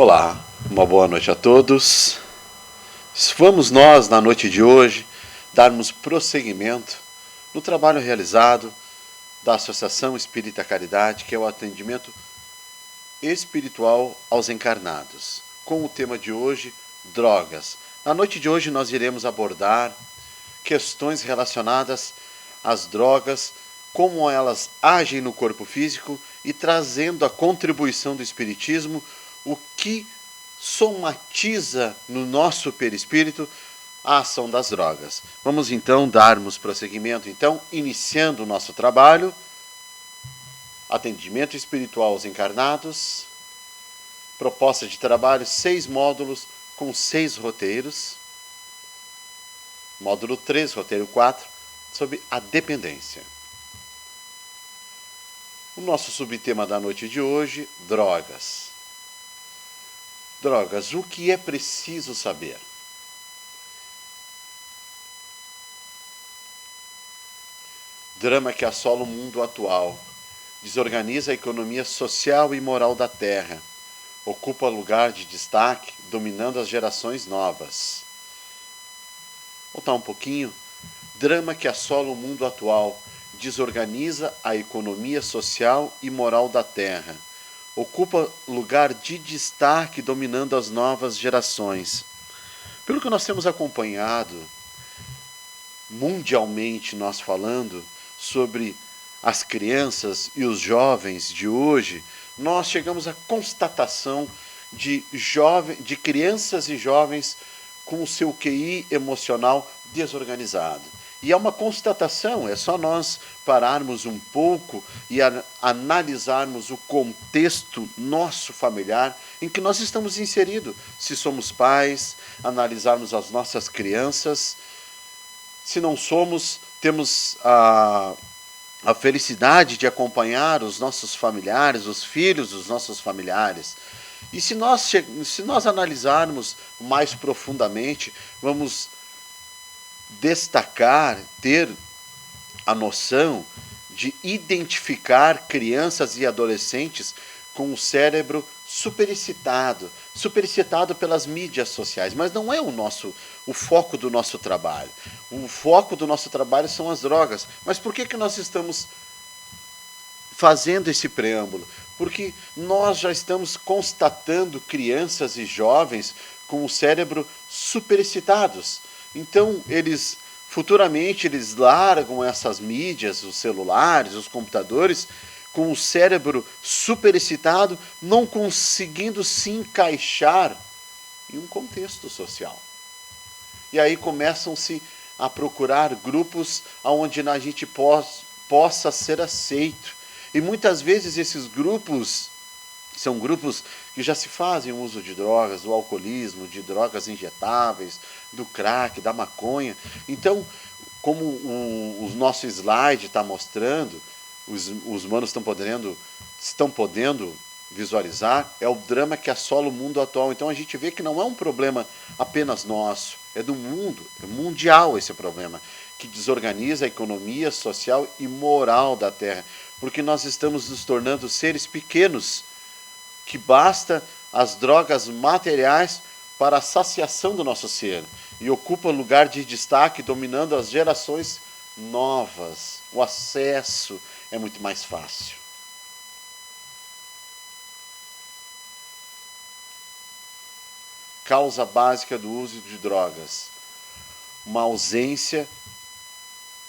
Olá, uma boa noite a todos. Vamos nós, na noite de hoje, darmos prosseguimento no trabalho realizado da Associação Espírita Caridade, que é o atendimento espiritual aos encarnados, com o tema de hoje, drogas. Na noite de hoje nós iremos abordar questões relacionadas às drogas, como elas agem no corpo físico e trazendo a contribuição do Espiritismo, o que somatiza no nosso perispírito a ação das drogas. Vamos então darmos prosseguimento, iniciando o nosso trabalho, atendimento espiritual aos encarnados, proposta de trabalho, 6 módulos com 6 roteiros, módulo 3, roteiro 4, sobre a dependência. O nosso subtema da noite de hoje, drogas. Drogas, o que é preciso saber? Drama que assola o mundo atual, desorganiza a economia social e moral da Terra, ocupa lugar de destaque, dominando as gerações novas. Voltar um pouquinho. Drama que assola o mundo atual, desorganiza a economia social e moral da Terra, ocupa lugar de destaque dominando as novas gerações. Pelo que nós temos acompanhado, mundialmente nós falando sobre as crianças e os jovens de hoje, nós chegamos à constatação de crianças e jovens com o seu QI emocional desorganizado. E é uma constatação, é só nós pararmos um pouco e analisarmos o contexto nosso familiar em que nós estamos inseridos. Se somos pais, analisarmos as nossas crianças. Se não somos, temos a felicidade de acompanhar os nossos familiares, os filhos dos nossos familiares. E se nós analisarmos mais profundamente, vamos destacar, ter a noção de identificar crianças e adolescentes com o cérebro superexcitado pelas mídias sociais, mas não é o foco do nosso trabalho. O foco do nosso trabalho são as drogas. Mas por que nós estamos fazendo esse preâmbulo? Porque nós já estamos constatando crianças e jovens com o cérebro superexcitados. Então, futuramente eles largam essas mídias, os celulares, os computadores, com o cérebro superexcitado, não conseguindo se encaixar em um contexto social. E aí começam-se a procurar grupos onde a gente possa ser aceito. E muitas vezes esses grupos são grupos que já se fazem uso de drogas, do alcoolismo, de drogas injetáveis, do crack, da maconha. Então, como o nosso slide está mostrando, os manos estão podendo visualizar, é o drama que assola o mundo atual. Então a gente vê que não é um problema apenas nosso, é do mundo, é mundial esse problema, que desorganiza a economia social e moral da Terra, porque nós estamos nos tornando seres pequenos, que basta as drogas materiais para a saciação do nosso ser, e ocupa lugar de destaque, dominando as gerações novas. O acesso é muito mais fácil. Causa básica do uso de drogas: uma ausência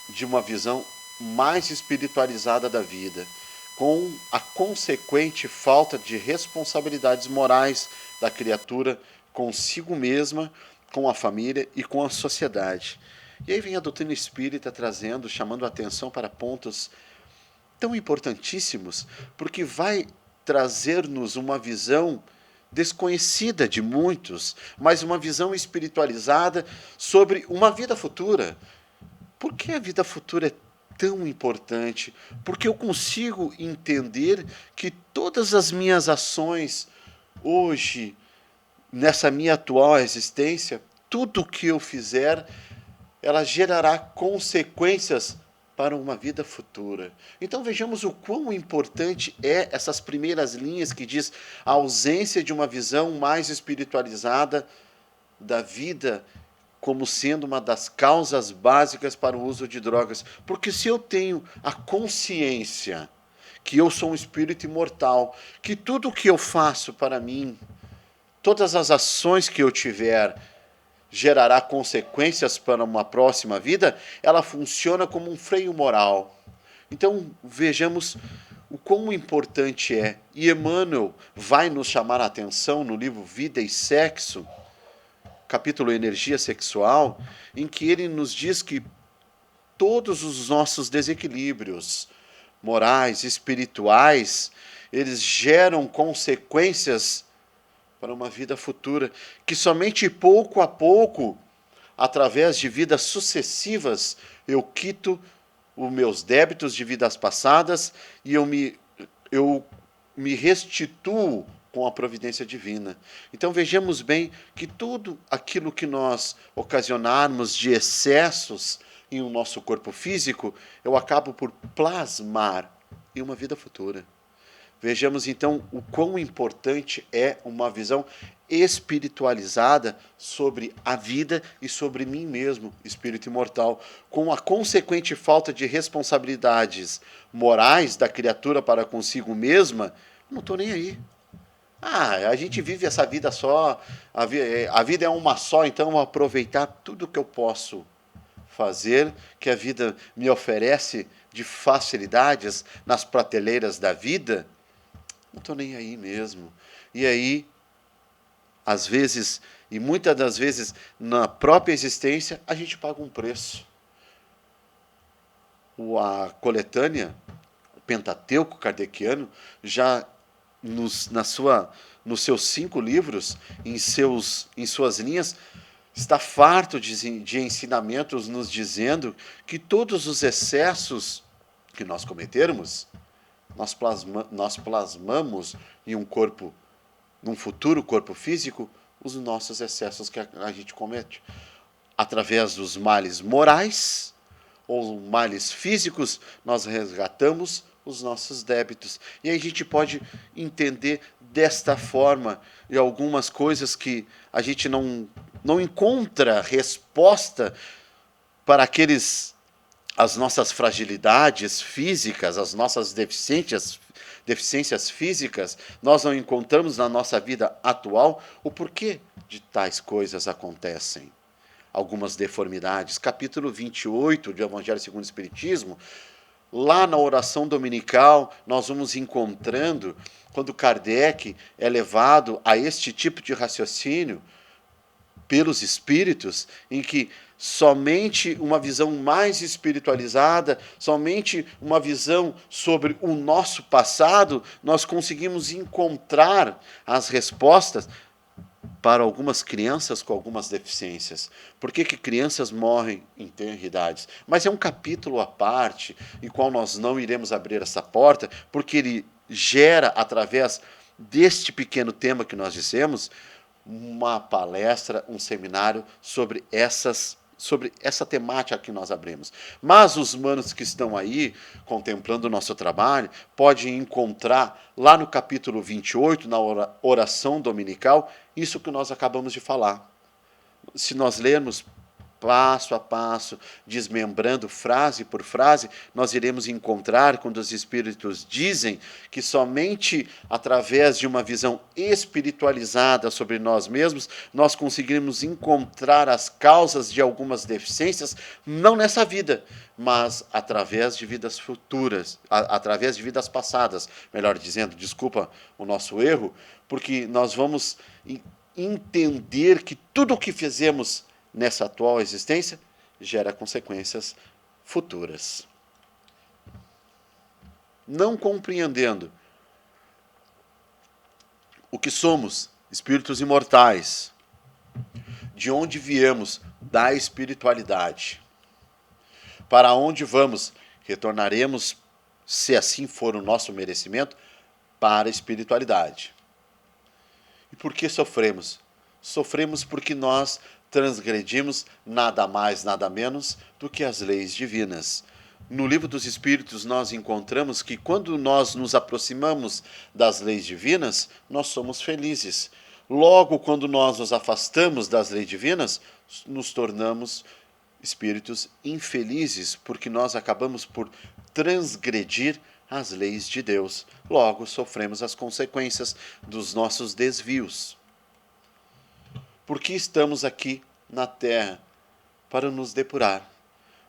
de uma visão mais espiritualizada da vida, com a consequente falta de responsabilidades morais da criatura consigo mesma, com a família e com a sociedade. E aí vem a doutrina espírita chamando a atenção para pontos tão importantíssimos, porque vai trazer-nos uma visão desconhecida de muitos, mas uma visão espiritualizada sobre uma vida futura. Por que a vida futura é tão importante? Porque eu consigo entender que todas as minhas ações hoje, nessa minha atual existência, tudo o que eu fizer, ela gerará consequências para uma vida futura. Então vejamos o quão importante é essas primeiras linhas que diz a ausência de uma visão mais espiritualizada da vida como sendo uma das causas básicas para o uso de drogas. Porque se eu tenho a consciência que eu sou um espírito imortal, que tudo o que eu faço para mim, todas as ações que eu tiver, gerará consequências para uma próxima vida, ela funciona como um freio moral. Então vejamos o quão importante é. E Emmanuel vai nos chamar a atenção no livro Vida e Sexo, capítulo Energia Sexual, em que ele nos diz que todos os nossos desequilíbrios morais, espirituais, eles geram consequências para uma vida futura, que somente pouco a pouco, através de vidas sucessivas, eu quito os meus débitos de vidas passadas e eu me restituo com a providência divina. Então vejamos bem que tudo aquilo que nós ocasionarmos de excessos em o nosso corpo físico, eu acabo por plasmar em uma vida futura. Vejamos então o quão importante é uma visão espiritualizada sobre a vida e sobre mim mesmo, espírito imortal, com a consequente falta de responsabilidades morais da criatura para consigo mesma. Não estou nem aí. A gente vive essa vida só, a vida é uma só, então eu vou aproveitar tudo que eu posso fazer, que a vida me oferece de facilidades nas prateleiras da vida. Não estou nem aí mesmo. E aí, às vezes, e muitas das vezes, na própria existência, a gente paga um preço. A coletânea, o Pentateuco kardeciano, já nos seus 5 livros, em suas linhas, está farto de ensinamentos nos dizendo que todos os excessos que nós cometermos, nós plasmamos em um corpo, num futuro corpo físico, os nossos excessos que a gente comete. Através dos males morais ou males físicos, nós resgatamos os nossos débitos. E aí a gente pode entender desta forma, e algumas coisas que a gente não encontra resposta para as nossas fragilidades físicas, as nossas deficiências físicas, nós não encontramos na nossa vida atual o porquê de tais coisas acontecem. Algumas deformidades. Capítulo 28 do Evangelho segundo o Espiritismo, lá na oração dominical, nós vamos encontrando, quando Kardec é levado a este tipo de raciocínio pelos espíritos, em que somente uma visão mais espiritualizada, somente uma visão sobre o nosso passado, nós conseguimos encontrar as respostas para algumas crianças com algumas deficiências. Por que crianças morrem em tenridades? Mas é um capítulo à parte, em qual nós não iremos abrir essa porta, porque ele gera, através deste pequeno tema que nós dissemos, uma palestra, um seminário sobre essa temática que nós abrimos. Mas os manos que estão aí, contemplando o nosso trabalho, podem encontrar lá no capítulo 28, na oração dominical, isso que nós acabamos de falar. Se nós lermos passo a passo, desmembrando frase por frase, nós iremos encontrar quando os espíritos dizem que somente através de uma visão espiritualizada sobre nós mesmos, nós conseguiremos encontrar as causas de algumas deficiências, não nessa vida, mas através de vidas futuras, através de vidas passadas, melhor dizendo, desculpa o nosso erro, porque nós vamos entender que tudo o que fizemos nessa atual existência, gera consequências futuras. Não compreendendo o que somos, espíritos imortais, de onde viemos, da espiritualidade, para onde vamos, retornaremos, se assim for o nosso merecimento, para a espiritualidade. E por que sofremos? Sofremos porque nós transgredimos nada mais, nada menos do que as leis divinas. No Livro dos Espíritos nós encontramos que quando nós nos aproximamos das leis divinas, nós somos felizes. Logo, quando nós nos afastamos das leis divinas, nos tornamos espíritos infelizes, porque nós acabamos por transgredir as leis de Deus. Logo, sofremos as consequências dos nossos desvios. Por que estamos aqui na Terra? Para nos depurar,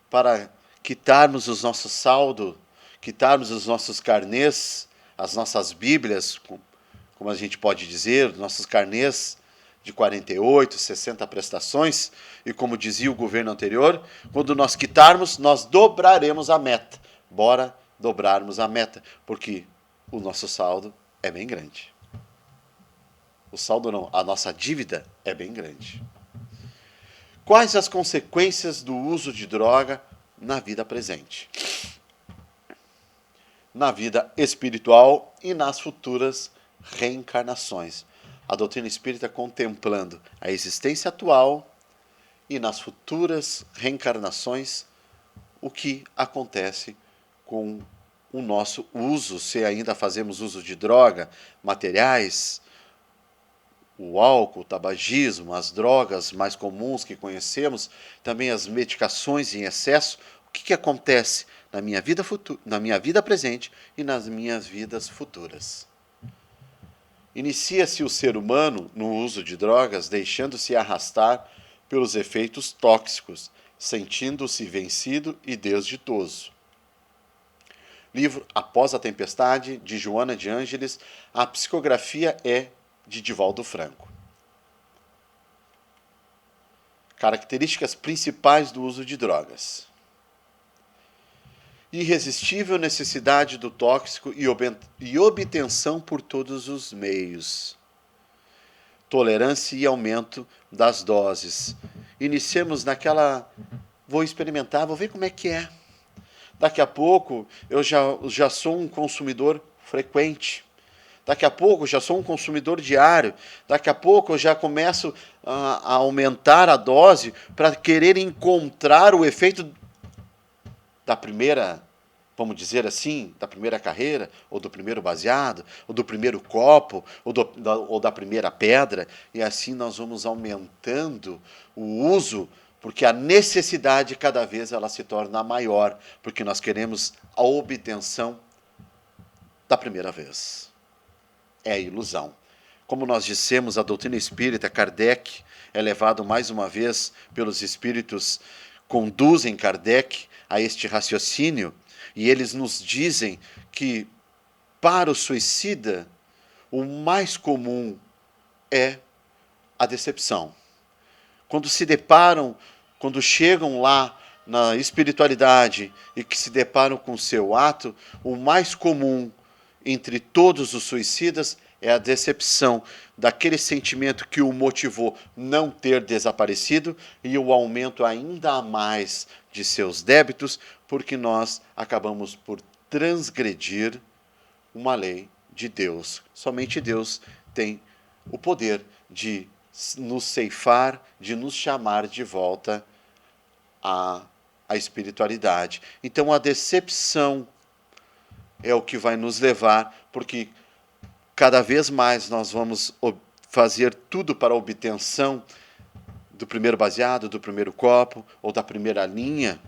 para quitarmos os nossos saldos, quitarmos os nossos carnês, as nossas Bíblias, como a gente pode dizer, nossos carnês de 48, 60 prestações, e como dizia o governo anterior, quando nós quitarmos, nós dobraremos a meta. Bora dobrarmos a meta, porque o nosso saldo é bem grande. O saldo não, a nossa dívida é bem grande. Quais as consequências do uso de droga na vida presente, na vida espiritual e nas futuras reencarnações? A doutrina espírita contemplando a existência atual e nas futuras reencarnações, o que acontece com o nosso uso, se ainda fazemos uso de droga, materiais, o álcool, o tabagismo, as drogas mais comuns que conhecemos, também as medicações em excesso. O que acontece na minha vida na minha vida presente e nas minhas vidas futuras? Inicia-se o ser humano no uso de drogas, deixando-se arrastar pelos efeitos tóxicos, sentindo-se vencido e desditoso. Livro Após a Tempestade, de Joana de Ângeles. A psicografia é de Divaldo Franco. Características principais do uso de drogas: irresistível necessidade do tóxico e obtenção por todos os meios. Tolerância e aumento das doses. Iniciamos naquela, vou experimentar, vou ver como é que é. Daqui a pouco eu já sou um consumidor frequente. Daqui a pouco eu já sou um consumidor diário. Daqui a pouco eu já começo a aumentar a dose para querer encontrar o efeito da primeira, vamos dizer assim, da primeira carreira, ou do primeiro baseado, ou do primeiro copo, ou da primeira pedra. E assim nós vamos aumentando o uso, porque a necessidade cada vez ela se torna maior, porque nós queremos a obtenção da primeira vez. É a ilusão. Como nós dissemos, a doutrina espírita, Kardec é levado mais uma vez pelos espíritos, conduzem Kardec a este raciocínio, e eles nos dizem que para o suicida o mais comum é a decepção. Quando se deparam, quando chegam lá na espiritualidade e que se deparam com o seu ato, o mais comum entre todos os suicidas é a decepção daquele sentimento que o motivou não ter desaparecido e o aumento ainda mais de seus débitos, porque nós acabamos por transgredir uma lei de Deus. Somente Deus tem o poder de nos ceifar, de nos chamar de volta à espiritualidade. Então a decepção é o que vai nos levar, porque cada vez mais nós vamos fazer tudo para a obtenção do primeiro baseado, do primeiro copo ou da primeira linha.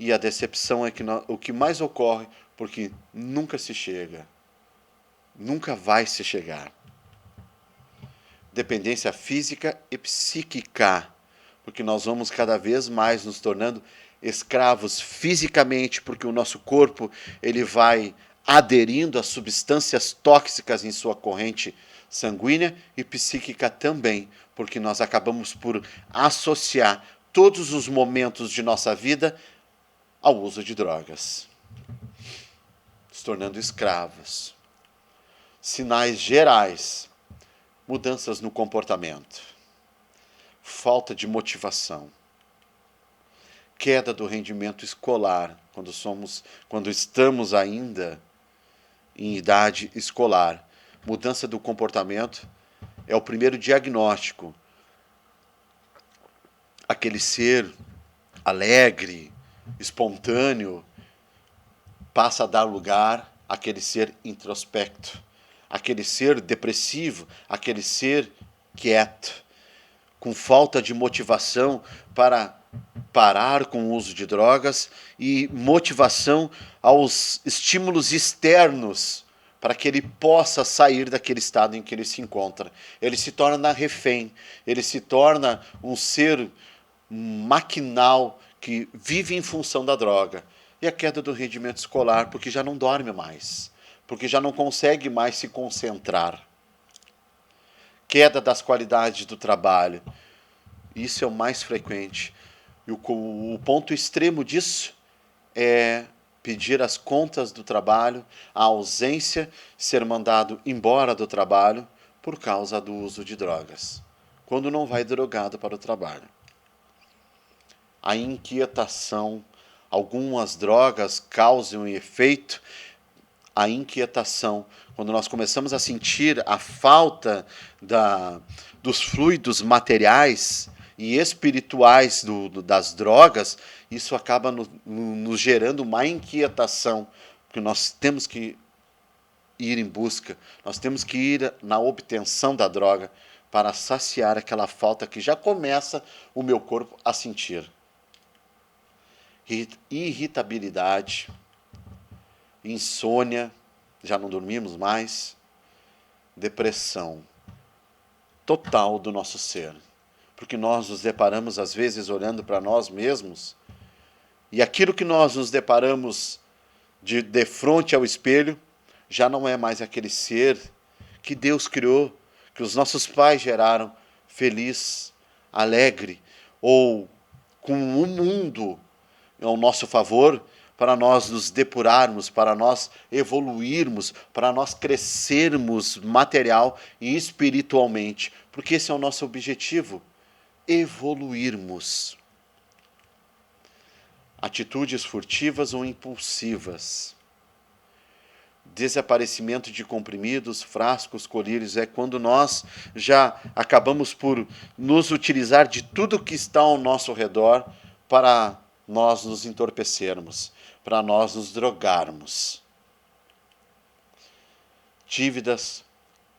E a decepção é o que mais ocorre, porque nunca se chega. Nunca vai se chegar. Dependência física e psíquica, porque nós vamos cada vez mais nos tornando escravos fisicamente, porque o nosso corpo ele vai aderindo a substâncias tóxicas em sua corrente sanguínea, e psíquica também, porque nós acabamos por associar todos os momentos de nossa vida ao uso de drogas, se tornando escravos. Sinais gerais: mudanças no comportamento, falta de motivação, queda do rendimento escolar quando estamos ainda em idade escolar. Mudança do comportamento é o primeiro diagnóstico. Aquele ser alegre, espontâneo, passa a dar lugar àquele ser introspecto, aquele ser depressivo, aquele ser quieto, com falta de motivação para parar com o uso de drogas e motivação aos estímulos externos para que ele possa sair daquele estado em que ele se encontra. Ele se torna refém, ele se torna um ser maquinal que vive em função da droga. E a queda do rendimento escolar, porque já não dorme mais, porque já não consegue mais se concentrar. Queda das qualidades do trabalho. Isso é o mais frequente. E o ponto extremo disso é pedir as contas do trabalho, a ausência, ser mandado embora do trabalho por causa do uso de drogas, quando não vai drogado para o trabalho. A inquietação, algumas drogas causam um efeito, a inquietação, quando nós começamos a sentir a falta dos fluidos materiais e espirituais das drogas, isso acaba nos gerando uma inquietação, porque nós temos que ir em busca, nós temos que ir na obtenção da droga para saciar aquela falta que já começa o meu corpo a sentir. Irritabilidade, insônia, já não dormimos mais, depressão total do nosso ser. Porque nós nos deparamos, às vezes, olhando para nós mesmos, e aquilo que nós nos deparamos de frente ao espelho, já não é mais aquele ser que Deus criou, que os nossos pais geraram, feliz, alegre, ou com o mundo ao nosso favor, para nós nos depurarmos, para nós evoluirmos, para nós crescermos material e espiritualmente, porque esse é o nosso objetivo, evoluirmos. Atitudes furtivas ou impulsivas. Desaparecimento de comprimidos, frascos, colírios, é quando nós já acabamos por nos utilizar de tudo que está ao nosso redor para nós nos entorpecermos, para nós nos drogarmos. Dívidas,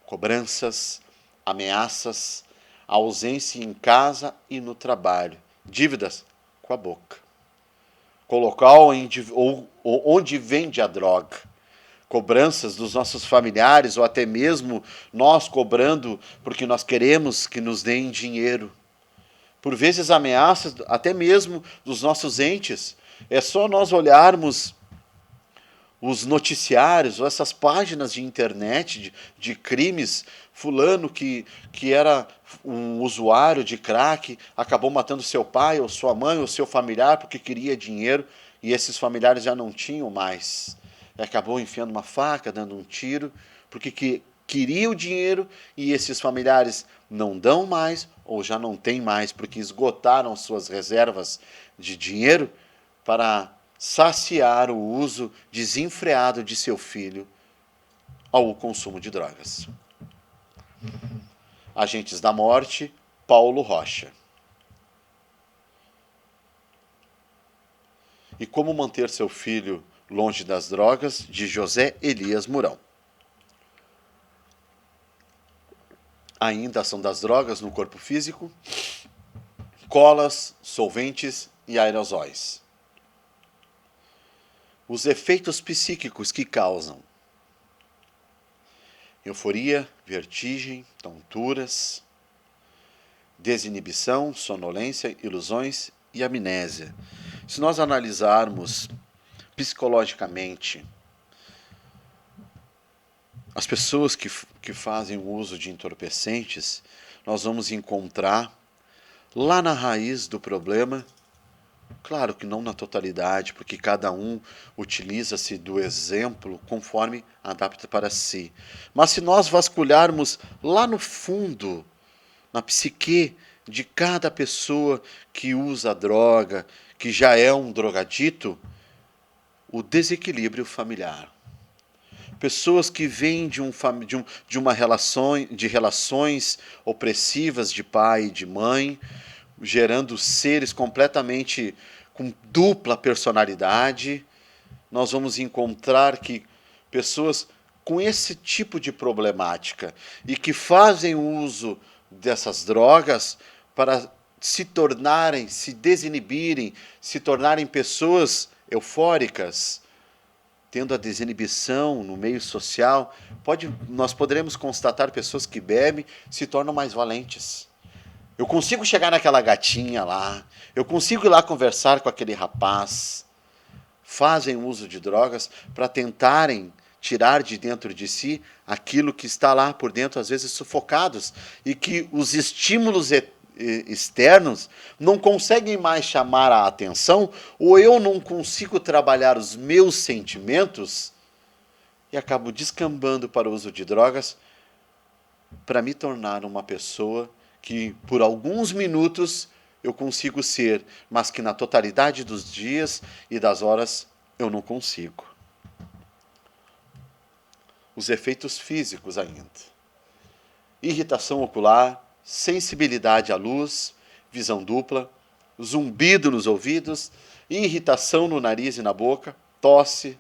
cobranças, ameaças, ausência em casa e no trabalho. Dívidas com a boca. Colocar onde vende a droga. Cobranças dos nossos familiares ou até mesmo nós cobrando porque nós queremos que nos deem dinheiro. Por vezes ameaças até mesmo dos nossos entes. É só nós olharmos os noticiários ou essas páginas de internet de crimes. Fulano que era um usuário de crack, acabou matando seu pai ou sua mãe ou seu familiar porque queria dinheiro e esses familiares já não tinham mais. E acabou enfiando uma faca, dando um tiro, porque queria o dinheiro e esses familiares não dão mais ou já não têm mais porque esgotaram suas reservas de dinheiro para saciar o uso desenfreado de seu filho ao consumo de drogas. Agentes da Morte, Paulo Rocha. E Como Manter Seu Filho Longe das Drogas, de José Elias Mourão. Ainda ação das drogas no corpo físico, colas, solventes e aerosóis. Os efeitos psíquicos que causam euforia, vertigem, tonturas, desinibição, sonolência, ilusões e amnésia. Se nós analisarmos psicologicamente as pessoas que fazem o uso de entorpecentes, nós vamos encontrar lá na raiz do problema, claro que não na totalidade, porque cada um utiliza-se do exemplo conforme adapta para si. Mas se nós vasculharmos lá no fundo, na psique de cada pessoa que usa droga, que já é um drogadito, o desequilíbrio familiar. Pessoas que vêm de relações opressivas de pai e de mãe, gerando seres completamente com dupla personalidade, nós vamos encontrar que pessoas com esse tipo de problemática e que fazem uso dessas drogas para se tornarem, se desinibirem, se tornarem pessoas eufóricas, tendo a desinibição no meio social, nós poderemos constatar pessoas que bebem se tornam mais valentes. Eu consigo chegar naquela gatinha lá, eu consigo ir lá conversar com aquele rapaz. Fazem uso de drogas para tentarem tirar de dentro de si aquilo que está lá por dentro, às vezes sufocados, e que os estímulos externos não conseguem mais chamar a atenção, ou eu não consigo trabalhar os meus sentimentos e acabo descambando para o uso de drogas para me tornar uma pessoa que por alguns minutos eu consigo ser, mas que na totalidade dos dias e das horas eu não consigo. Os efeitos físicos ainda: irritação ocular, sensibilidade à luz, visão dupla, zumbido nos ouvidos, irritação no nariz e na boca, tosse,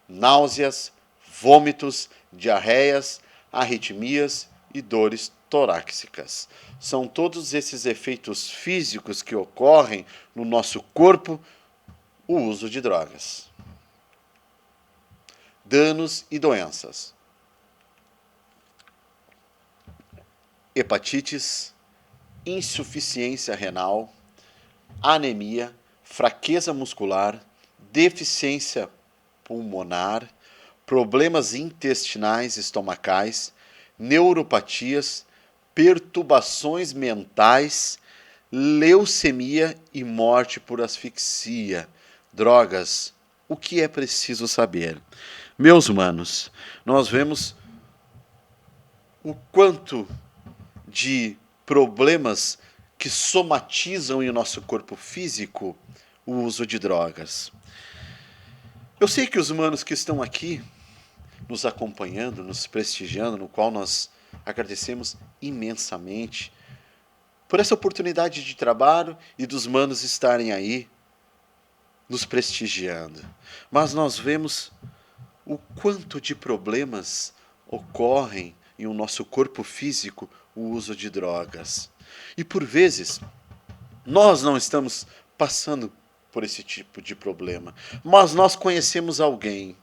náuseas, vômitos, diarreias, arritmias e dores torácicas. São todos esses efeitos físicos que ocorrem no nosso corpo, o uso de drogas. Danos e doenças: hepatites, insuficiência renal, anemia, fraqueza muscular, deficiência pulmonar, problemas intestinais e estomacais, neuropatias, perturbações mentais, leucemia e morte por asfixia. Drogas, o que é preciso saber? Meus humanos, nós vemos o quanto de problemas que somatizam em nosso corpo físico o uso de drogas. Eu sei que os humanos que estão aqui nos acompanhando, nos prestigiando, no qual nós agradecemos imensamente por essa oportunidade de trabalho e dos manos estarem aí nos prestigiando. Mas nós vemos o quanto de problemas ocorrem em o nosso corpo físico o uso de drogas. E por vezes nós não estamos passando por esse tipo de problema, mas nós conhecemos alguém.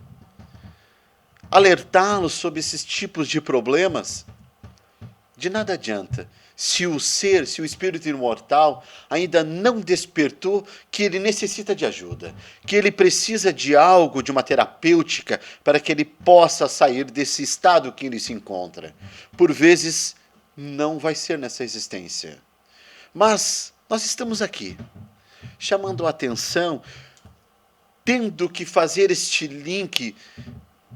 Alertá-los sobre esses tipos de problemas, de nada adianta. Se o espírito imortal ainda não despertou que ele necessita de ajuda, que ele precisa de algo, de uma terapêutica, para que ele possa sair desse estado que ele se encontra. Por vezes, não vai ser nessa existência. Mas nós estamos aqui, chamando a atenção, tendo que fazer este link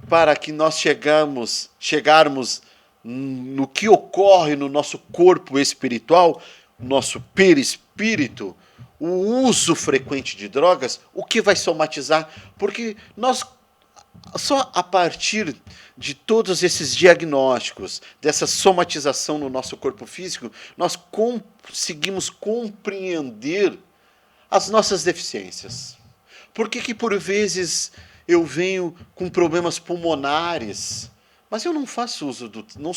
para que nós chegarmos no que ocorre no nosso corpo espiritual, nosso perispírito, o uso frequente de drogas, o que vai somatizar? Porque nós, só a partir de todos esses diagnósticos, dessa somatização no nosso corpo físico, nós conseguimos compreender as nossas deficiências. Por que por vezes eu venho com problemas pulmonares, mas eu não faço uso não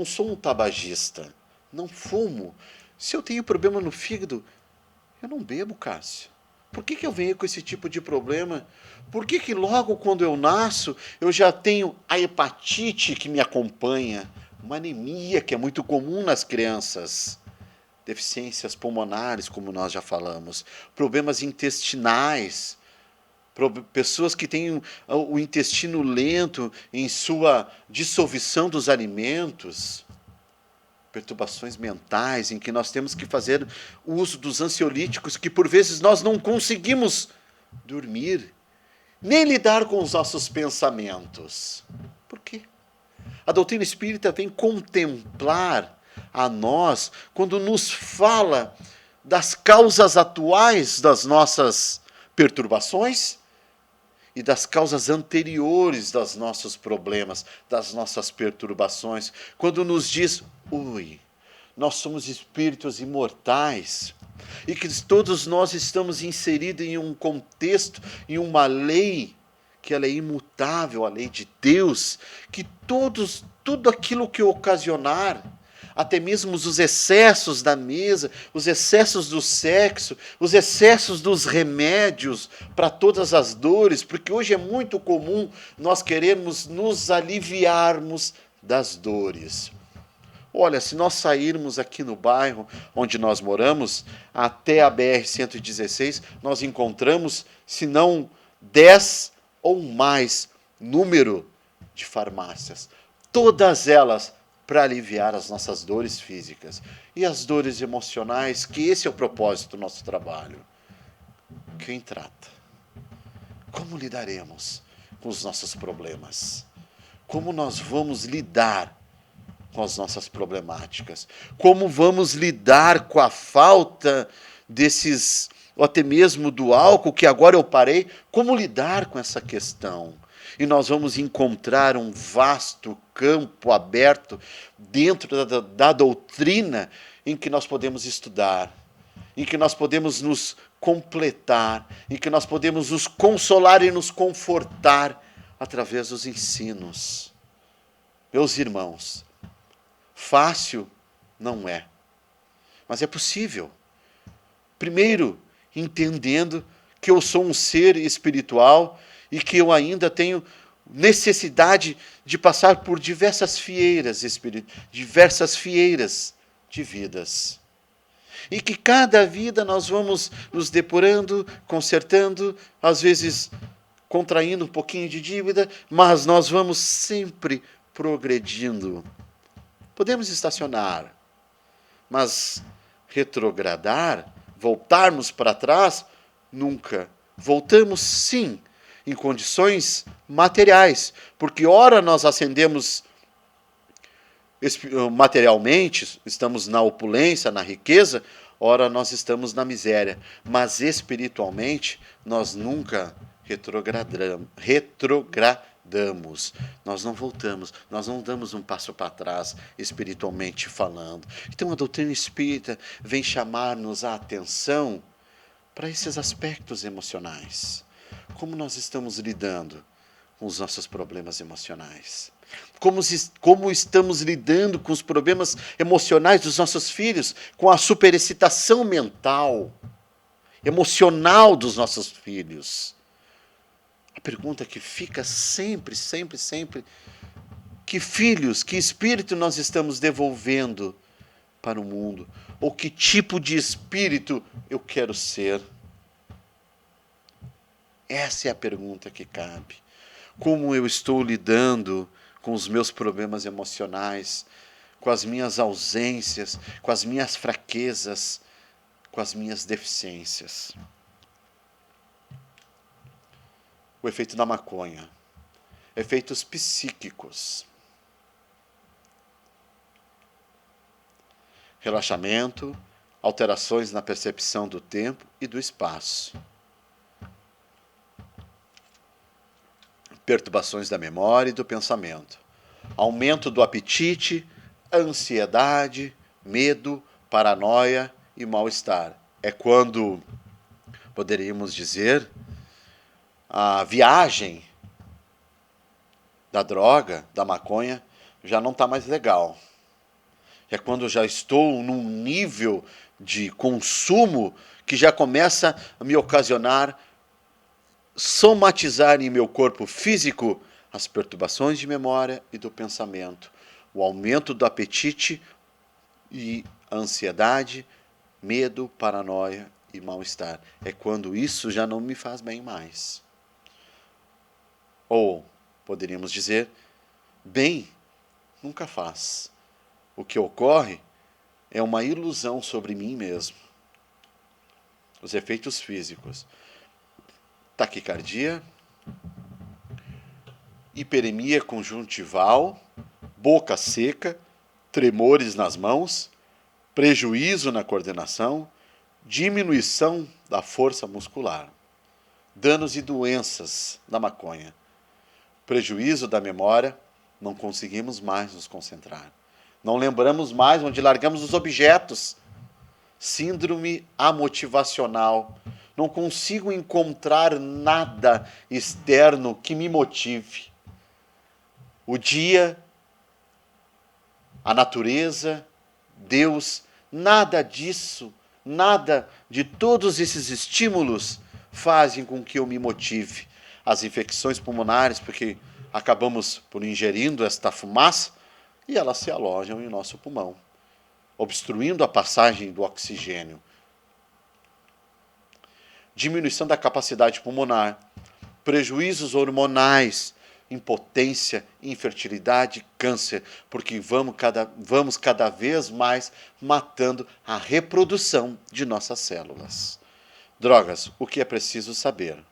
sou um tabagista, não fumo. Se eu tenho problema no fígado, eu não bebo, Cássio. Por que eu venho com esse tipo de problema? Por que logo quando eu nasço eu já tenho a hepatite que me acompanha, uma anemia que é muito comum nas crianças, deficiências pulmonares, como nós já falamos, problemas intestinais, pessoas que têm o intestino lento em sua dissolução dos alimentos, perturbações mentais em que nós temos que fazer uso dos ansiolíticos, que por vezes nós não conseguimos dormir, nem lidar com os nossos pensamentos. Por quê? A doutrina espírita vem contemplar a nós quando nos fala das causas atuais das nossas perturbações e das causas anteriores dos nossos problemas, das nossas perturbações, quando nos diz: ui, nós somos espíritos imortais e que todos nós estamos inseridos em um contexto, em uma lei, que ela é imutável, a lei de Deus, que tudo aquilo que ocasionar, até mesmo os excessos da mesa, os excessos do sexo, os excessos dos remédios para todas as dores, porque hoje é muito comum nós querermos nos aliviarmos das dores. Olha, se nós sairmos aqui no bairro onde nós moramos, até a BR-116, nós encontramos, se não 10 ou mais número de farmácias. Todas elas para aliviar as nossas dores físicas e as dores emocionais, que esse é o propósito do nosso trabalho. Quem trata? Como lidaremos com os nossos problemas? Como nós vamos lidar com as nossas problemáticas? Como vamos lidar com a falta desses, ou até mesmo do álcool, que agora eu parei? Como lidar com essa questão? E nós vamos encontrar um vasto campo aberto dentro da doutrina em que nós podemos estudar, em que nós podemos nos completar, em que nós podemos nos consolar e nos confortar através dos ensinos. Meus irmãos, fácil não é, mas é possível. Primeiro, entendendo que eu sou um ser espiritual e que eu ainda tenho necessidade de passar por diversas fieiras de vidas. E que cada vida nós vamos nos depurando, consertando, às vezes contraindo um pouquinho de dívida, mas nós vamos sempre progredindo. Podemos estacionar, mas retrogradar, voltarmos para trás, nunca. Voltamos sim, em condições materiais, porque ora nós ascendemos materialmente, estamos na opulência, na riqueza, ora nós estamos na miséria, mas espiritualmente nós nunca retrogradamos, nós não voltamos, nós não damos um passo para trás, espiritualmente falando. Então a doutrina espírita vem chamar-nos a atenção para esses aspectos emocionais. Como nós estamos lidando com os nossos problemas emocionais? Como estamos lidando com os problemas emocionais dos nossos filhos, com a superexcitação mental, emocional dos nossos filhos? A pergunta que fica sempre, que filhos, que espírito nós estamos devolvendo para o mundo? Ou que tipo de espírito eu quero ser? Essa é a pergunta que cabe. Como eu estou lidando com os meus problemas emocionais, com as minhas ausências, com as minhas fraquezas, com as minhas deficiências? O efeito da maconha. Efeitos psíquicos. Relaxamento, alterações na percepção do tempo e do espaço. Perturbações da memória e do pensamento. Aumento do apetite, ansiedade, medo, paranoia e mal-estar. É quando, poderíamos dizer, a viagem da droga, da maconha, já não está mais legal. É quando eu já estou num nível de consumo que já começa a me ocasionar, somatizar em meu corpo físico as perturbações de memória e do pensamento, o aumento do apetite e a ansiedade, medo, paranoia e mal-estar. É quando isso já não me faz bem mais. Ou, poderíamos dizer, bem nunca faz. O que ocorre é uma ilusão sobre mim mesmo. Os efeitos físicos: taquicardia, hiperemia conjuntival, boca seca, tremores nas mãos, prejuízo na coordenação, diminuição da força muscular, danos e doenças da maconha, prejuízo da memória, não conseguimos mais nos concentrar, Não lembramos mais onde largamos os objetos. Síndrome amotivacional. Não consigo encontrar nada externo que me motive. O dia, a natureza, Deus, nada disso, nada de todos esses estímulos fazem com que eu me motive. As infecções pulmonares, porque acabamos por ingerindo esta fumaça e elas se alojam em nosso pulmão, obstruindo a passagem do oxigênio. Diminuição da capacidade pulmonar, prejuízos hormonais, impotência, infertilidade, câncer, porque vamos cada vez mais matando a reprodução de nossas células. Drogas, o que é preciso saber?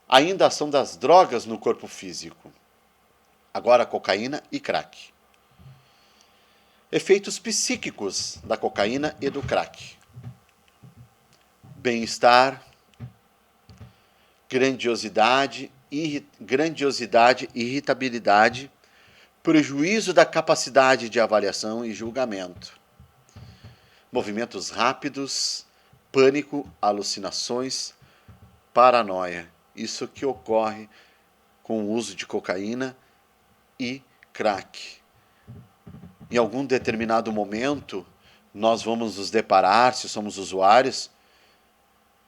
Ainda a ação das drogas no corpo físico. Agora cocaína e crack. Efeitos psíquicos da cocaína e do crack. Bem-estar, grandiosidade, irritabilidade, prejuízo da capacidade de avaliação e julgamento. Movimentos rápidos, pânico, alucinações, paranoia. Isso que ocorre com o uso de cocaína e crack. Em algum determinado momento, nós vamos nos deparar, se somos usuários,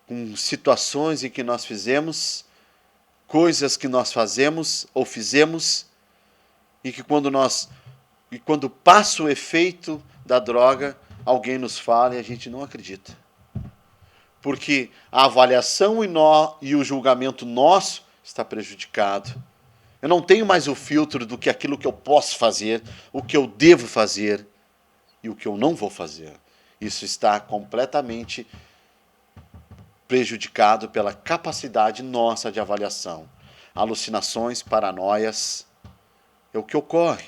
com situações em que nós fizemos, coisas que nós fazemos ou fizemos, e que quando passa o efeito da droga, alguém nos fala e a gente não acredita. Porque a avaliação e o julgamento nosso está prejudicado. Eu não tenho mais o filtro do que aquilo que eu posso fazer, o que eu devo fazer e o que eu não vou fazer. Isso está completamente prejudicado pela capacidade nossa de avaliação. Alucinações, paranoias, é o que ocorre.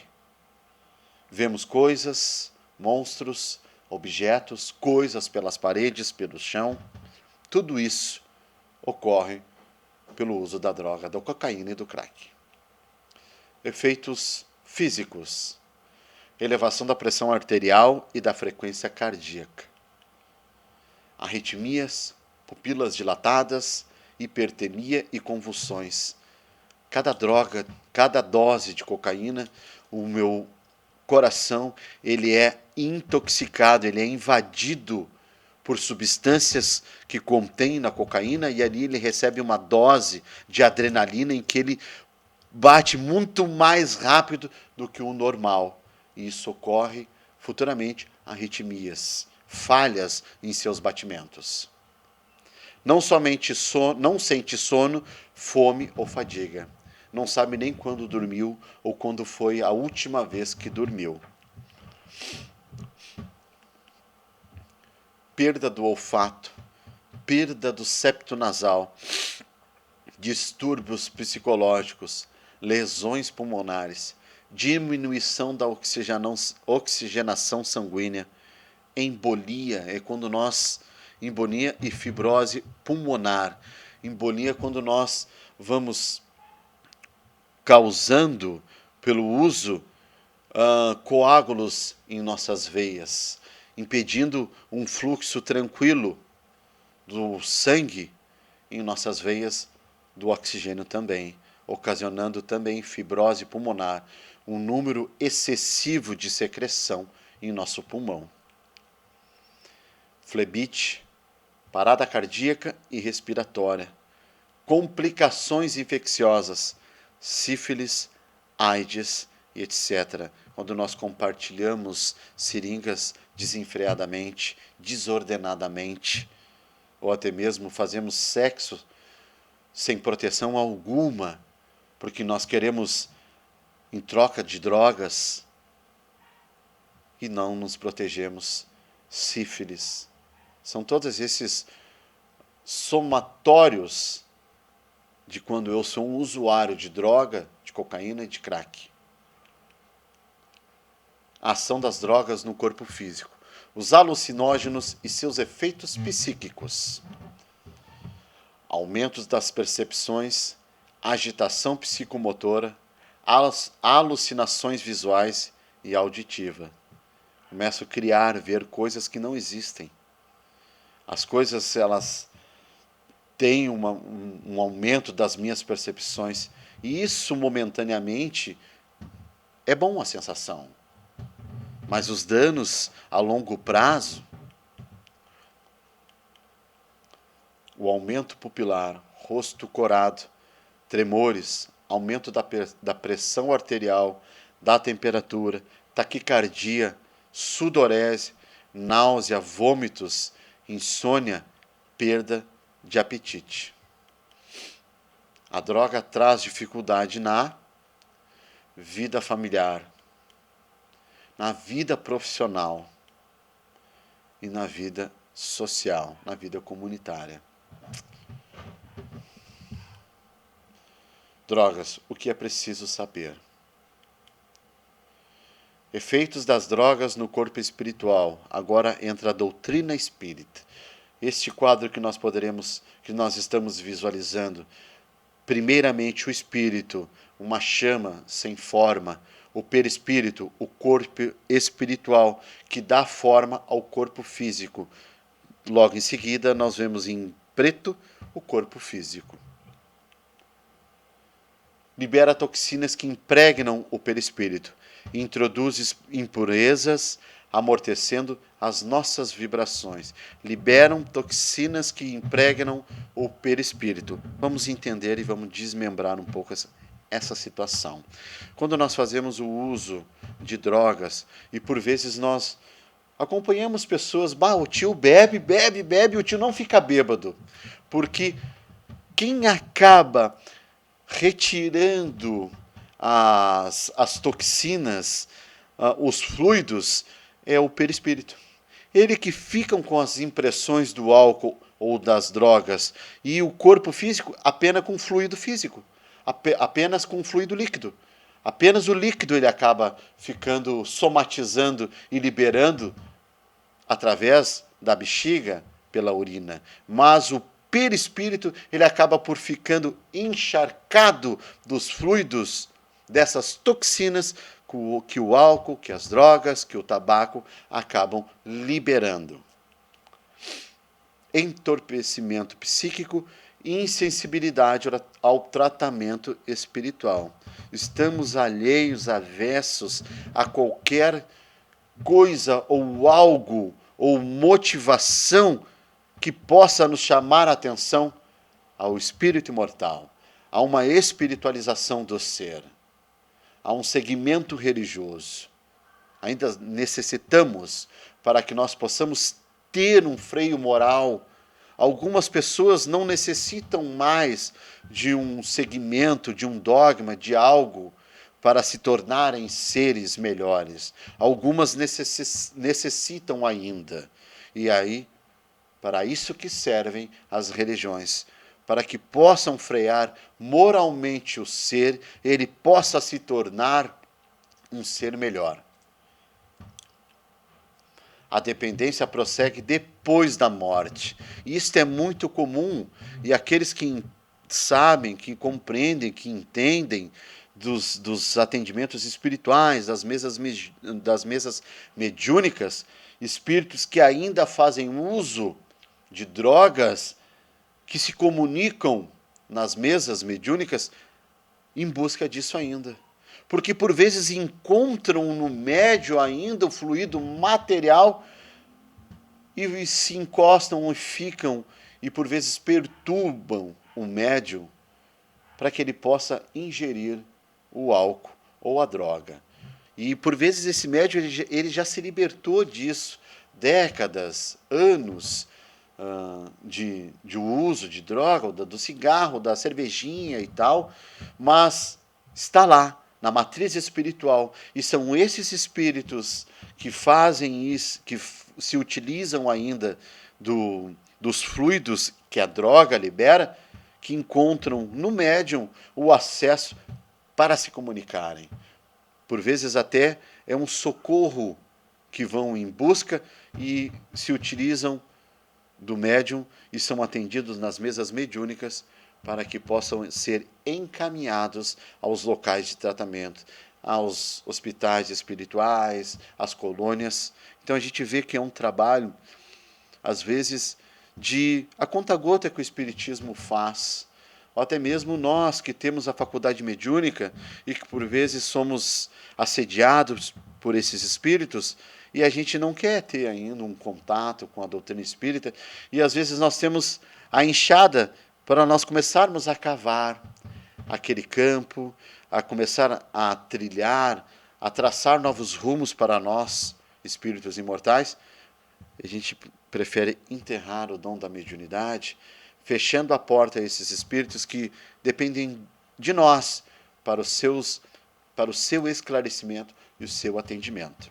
Vemos coisas, monstros, objetos, coisas pelas paredes, pelo chão. Tudo isso ocorre pelo uso da droga, da cocaína e do crack. Efeitos físicos. Elevação da pressão arterial e da frequência cardíaca. Arritmias, pupilas dilatadas, hipertemia e convulsões. Cada dose de cocaína, o meu coração, ele é intoxicado, ele é invadido por substâncias que contém na cocaína e ali ele recebe uma dose de adrenalina em que ele bate muito mais rápido do que o normal. E isso ocorre futuramente arritmias, falhas em seus batimentos. Não sente sono, fome ou fadiga. Não sabe nem quando dormiu ou quando foi a última vez que dormiu. Perda do olfato, perda do septo nasal, distúrbios psicológicos, lesões pulmonares, diminuição da oxigenação sanguínea, embolia é quando embolia e fibrose pulmonar. Embolia quando nós vamos causando, pelo uso, coágulos em nossas veias, impedindo um fluxo tranquilo do sangue em nossas veias, do oxigênio também, ocasionando também fibrose pulmonar, um número excessivo de secreção em nosso pulmão. Flebite, parada cardíaca e respiratória, complicações infecciosas, sífilis, AIDS e etc. Quando nós compartilhamos seringas desenfreadamente, desordenadamente, ou até mesmo fazemos sexo sem proteção alguma, porque nós queremos em troca de drogas e não nos protegemos. Sífilis. São todos esses somatórios de quando eu sou um usuário de droga, de cocaína e de crack. A ação das drogas no corpo físico. Os alucinógenos e seus efeitos psíquicos. Aumentos das percepções, agitação psicomotora, alucinações visuais e auditiva. Começo a criar, ver coisas que não existem. As coisas, elas têm um aumento das minhas percepções. E isso, momentaneamente, é bom a sensação. Mas os danos a longo prazo, o aumento pupilar, rosto corado, tremores, aumento da pressão arterial, da temperatura, taquicardia, sudorese, náusea, vômitos, insônia, perda de apetite. A droga traz dificuldade na vida familiar, na vida profissional e na vida social, na vida comunitária. Drogas, o que é preciso saber? Efeitos das drogas no corpo espiritual. Agora entra a doutrina espírita. Este quadro que nós estamos visualizando, primeiramente o espírito, uma chama sem forma, o perispírito, o corpo espiritual, que dá forma ao corpo físico. Logo em seguida, nós vemos em preto o corpo físico. Libera toxinas que impregnam o perispírito, introduz impurezas, amortecendo as nossas vibrações. Liberam toxinas que impregnam o perispírito. Vamos entender e vamos desmembrar um pouco essa situação. Quando nós fazemos o uso de drogas, e por vezes nós acompanhamos pessoas, o tio bebe, o tio não fica bêbado. Porque quem acaba retirando as toxinas, os fluidos, é o perispírito. Ele que fica com as impressões do álcool ou das drogas, e o corpo físico apenas com fluido físico, apenas com fluido líquido. Apenas o líquido ele acaba ficando somatizando e liberando através da bexiga pela urina. Mas o perispírito ele acaba por ficando encharcado dos fluidos dessas toxinas que o álcool, que as drogas, que o tabaco acabam liberando. Entorpecimento psíquico e insensibilidade ao tratamento espiritual. Estamos alheios, avessos a qualquer coisa ou algo ou motivação que possa nos chamar a atenção ao espírito imortal, a uma espiritualização do ser, a um segmento religioso. Ainda necessitamos, para que nós possamos ter um freio moral. Algumas pessoas não necessitam mais de um segmento, de um dogma, de algo para se tornarem seres melhores. Algumas necessitam ainda. E aí, para isso que servem as religiões, para que possam frear moralmente o ser, ele possa se tornar um ser melhor. A dependência prossegue depois da morte. Isto é muito comum, e aqueles que sabem, que compreendem, que entendem dos atendimentos espirituais, das mesas mediúnicas, espíritos que ainda fazem uso de drogas, que se comunicam nas mesas mediúnicas em busca disso ainda. Porque por vezes encontram no médio ainda o fluido material e se encostam e ficam e por vezes perturbam o médium para que ele possa ingerir o álcool ou a droga. E por vezes esse médium ele já se libertou disso, décadas, anos de uso de droga, do cigarro, da cervejinha e tal, mas está lá, na matriz espiritual, e são esses espíritos que fazem isso, que se utilizam ainda dos fluidos que a droga libera, que encontram no médium o acesso para se comunicarem. Por vezes até é um socorro que vão em busca e se utilizam do médium e são atendidos nas mesas mediúnicas para que possam ser encaminhados aos locais de tratamento, aos hospitais espirituais, às colônias. Então a gente vê que é um trabalho, às vezes, de a conta-gota que o Espiritismo faz, ou até mesmo nós que temos a faculdade mediúnica e que por vezes somos assediados por esses espíritos e a gente não quer ter ainda um contato com a doutrina espírita e às vezes nós temos a enxada para nós começarmos a cavar aquele campo, a começar a trilhar, a traçar novos rumos para nós, espíritos imortais. A gente prefere enterrar o dom da mediunidade, fechando a porta a esses espíritos que dependem de nós para para o seu esclarecimento e o seu atendimento.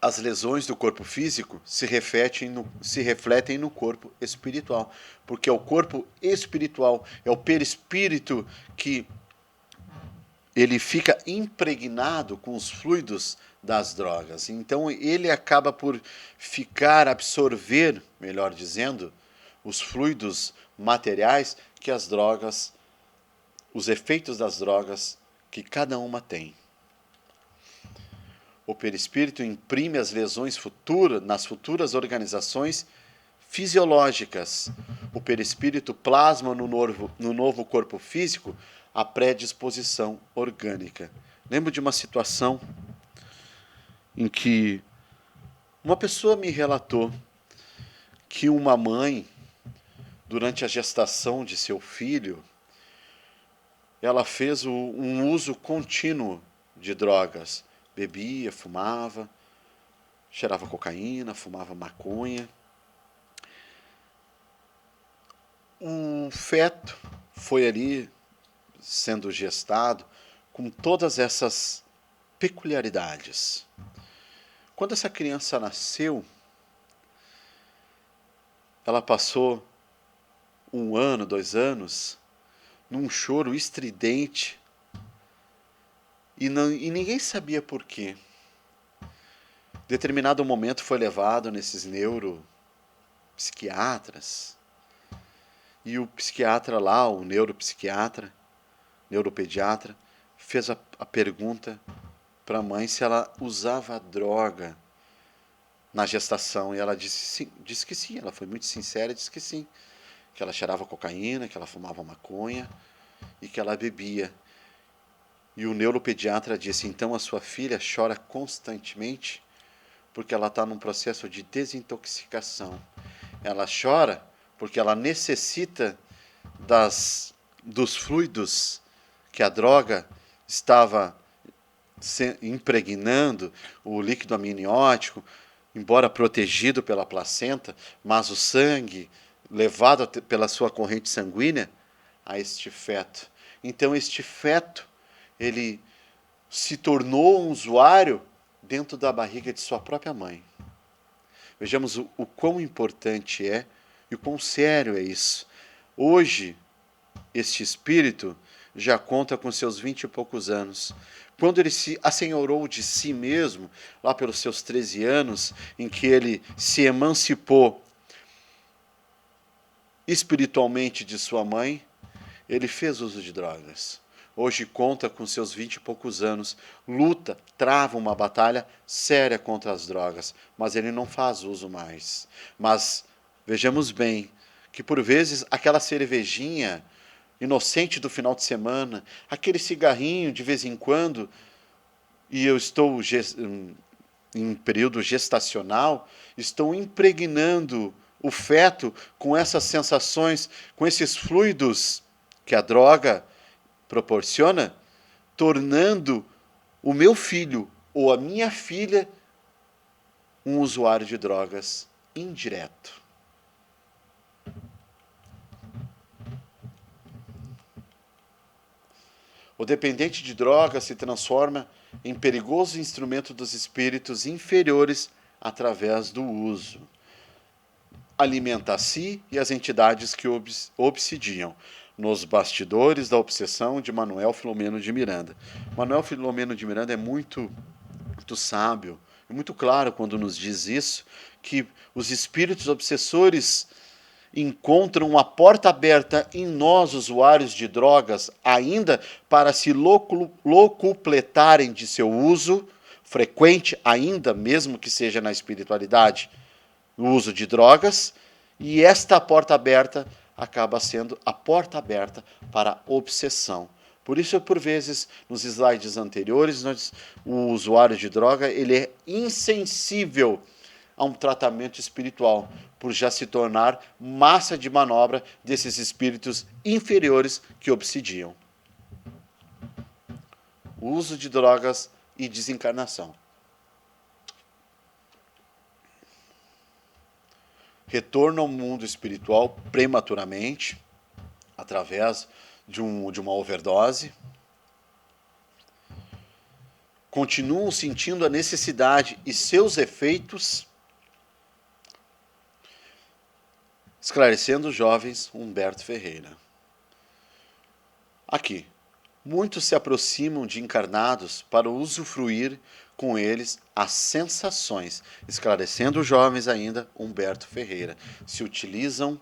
As lesões do corpo físico se refletem no corpo espiritual, porque é o corpo espiritual, é o perispírito que ele fica impregnado com os fluidos das drogas. Então ele acaba por absorver, melhor dizendo, os fluidos materiais que as drogas, os efeitos das drogas que cada uma tem. O perispírito imprime as lesões nas futuras organizações fisiológicas. O perispírito plasma no novo corpo físico a predisposição orgânica. Lembro de uma situação em que uma pessoa me relatou que uma mãe, durante a gestação de seu filho, ela fez um uso contínuo de drogas. Bebia, fumava, cheirava cocaína, fumava maconha. O feto foi ali sendo gestado com todas essas peculiaridades. Quando essa criança nasceu, ela passou 1 ano, 2 anos, num choro estridente, e ninguém sabia por quê. Determinado momento foi levado nesses neuropsiquiatras, e o psiquiatra lá, o neuropediatra, fez a pergunta para a mãe se ela usava droga na gestação, e ela disse que sim, ela foi muito sincera e disse que sim, que ela cheirava cocaína, que ela fumava maconha e que ela bebia. E o neuropediatra disse, então a sua filha chora constantemente porque ela está num processo de desintoxicação. Ela chora porque ela necessita dos fluidos que a droga estava impregnando, o líquido amniótico, embora protegido pela placenta, mas o sangue levado pela sua corrente sanguínea a este feto. Então este feto, ele se tornou um usuário dentro da barriga de sua própria mãe. Vejamos o quão importante é e o quão sério é isso. Hoje, este espírito já conta com seus 20 e poucos anos. Quando ele se assenhorou de si mesmo, lá pelos seus 13 anos, em que ele se emancipou espiritualmente de sua mãe, ele fez uso de drogas. Hoje conta com seus 20 e poucos anos, luta, trava uma batalha séria contra as drogas, mas ele não faz uso mais. Mas vejamos bem que por vezes aquela cervejinha inocente do final de semana, aquele cigarrinho de vez em quando, e eu estou em período gestacional, estou impregnando o feto com essas sensações, com esses fluidos que a droga proporciona, tornando o meu filho ou a minha filha um usuário de drogas indireto. O dependente de drogas se transforma em perigoso instrumento dos espíritos inferiores através do uso. Alimenta a si e as entidades que obsidiam. Nos bastidores da obsessão de Manuel Filomeno de Miranda. Manuel Filomeno de Miranda é muito sábio, é muito claro quando nos diz isso, que os espíritos obsessores, encontram uma porta aberta em nós, usuários de drogas, ainda para se locupletarem de seu uso frequente, ainda mesmo que seja na espiritualidade, o uso de drogas, e esta porta aberta acaba sendo a porta aberta para a obsessão. Por isso, por vezes, nos slides anteriores, o usuário de droga ele é insensível a um tratamento espiritual, por já se tornar massa de manobra desses espíritos inferiores que obsidiam. O uso de drogas e desencarnação. Retorno ao mundo espiritual prematuramente, através de uma overdose. Continuam sentindo a necessidade e seus efeitos. Esclarecendo os jovens, Humberto Ferreira. Aqui, muitos se aproximam de encarnados para usufruir com eles as sensações. Esclarecendo os jovens ainda, Humberto Ferreira. Se utilizam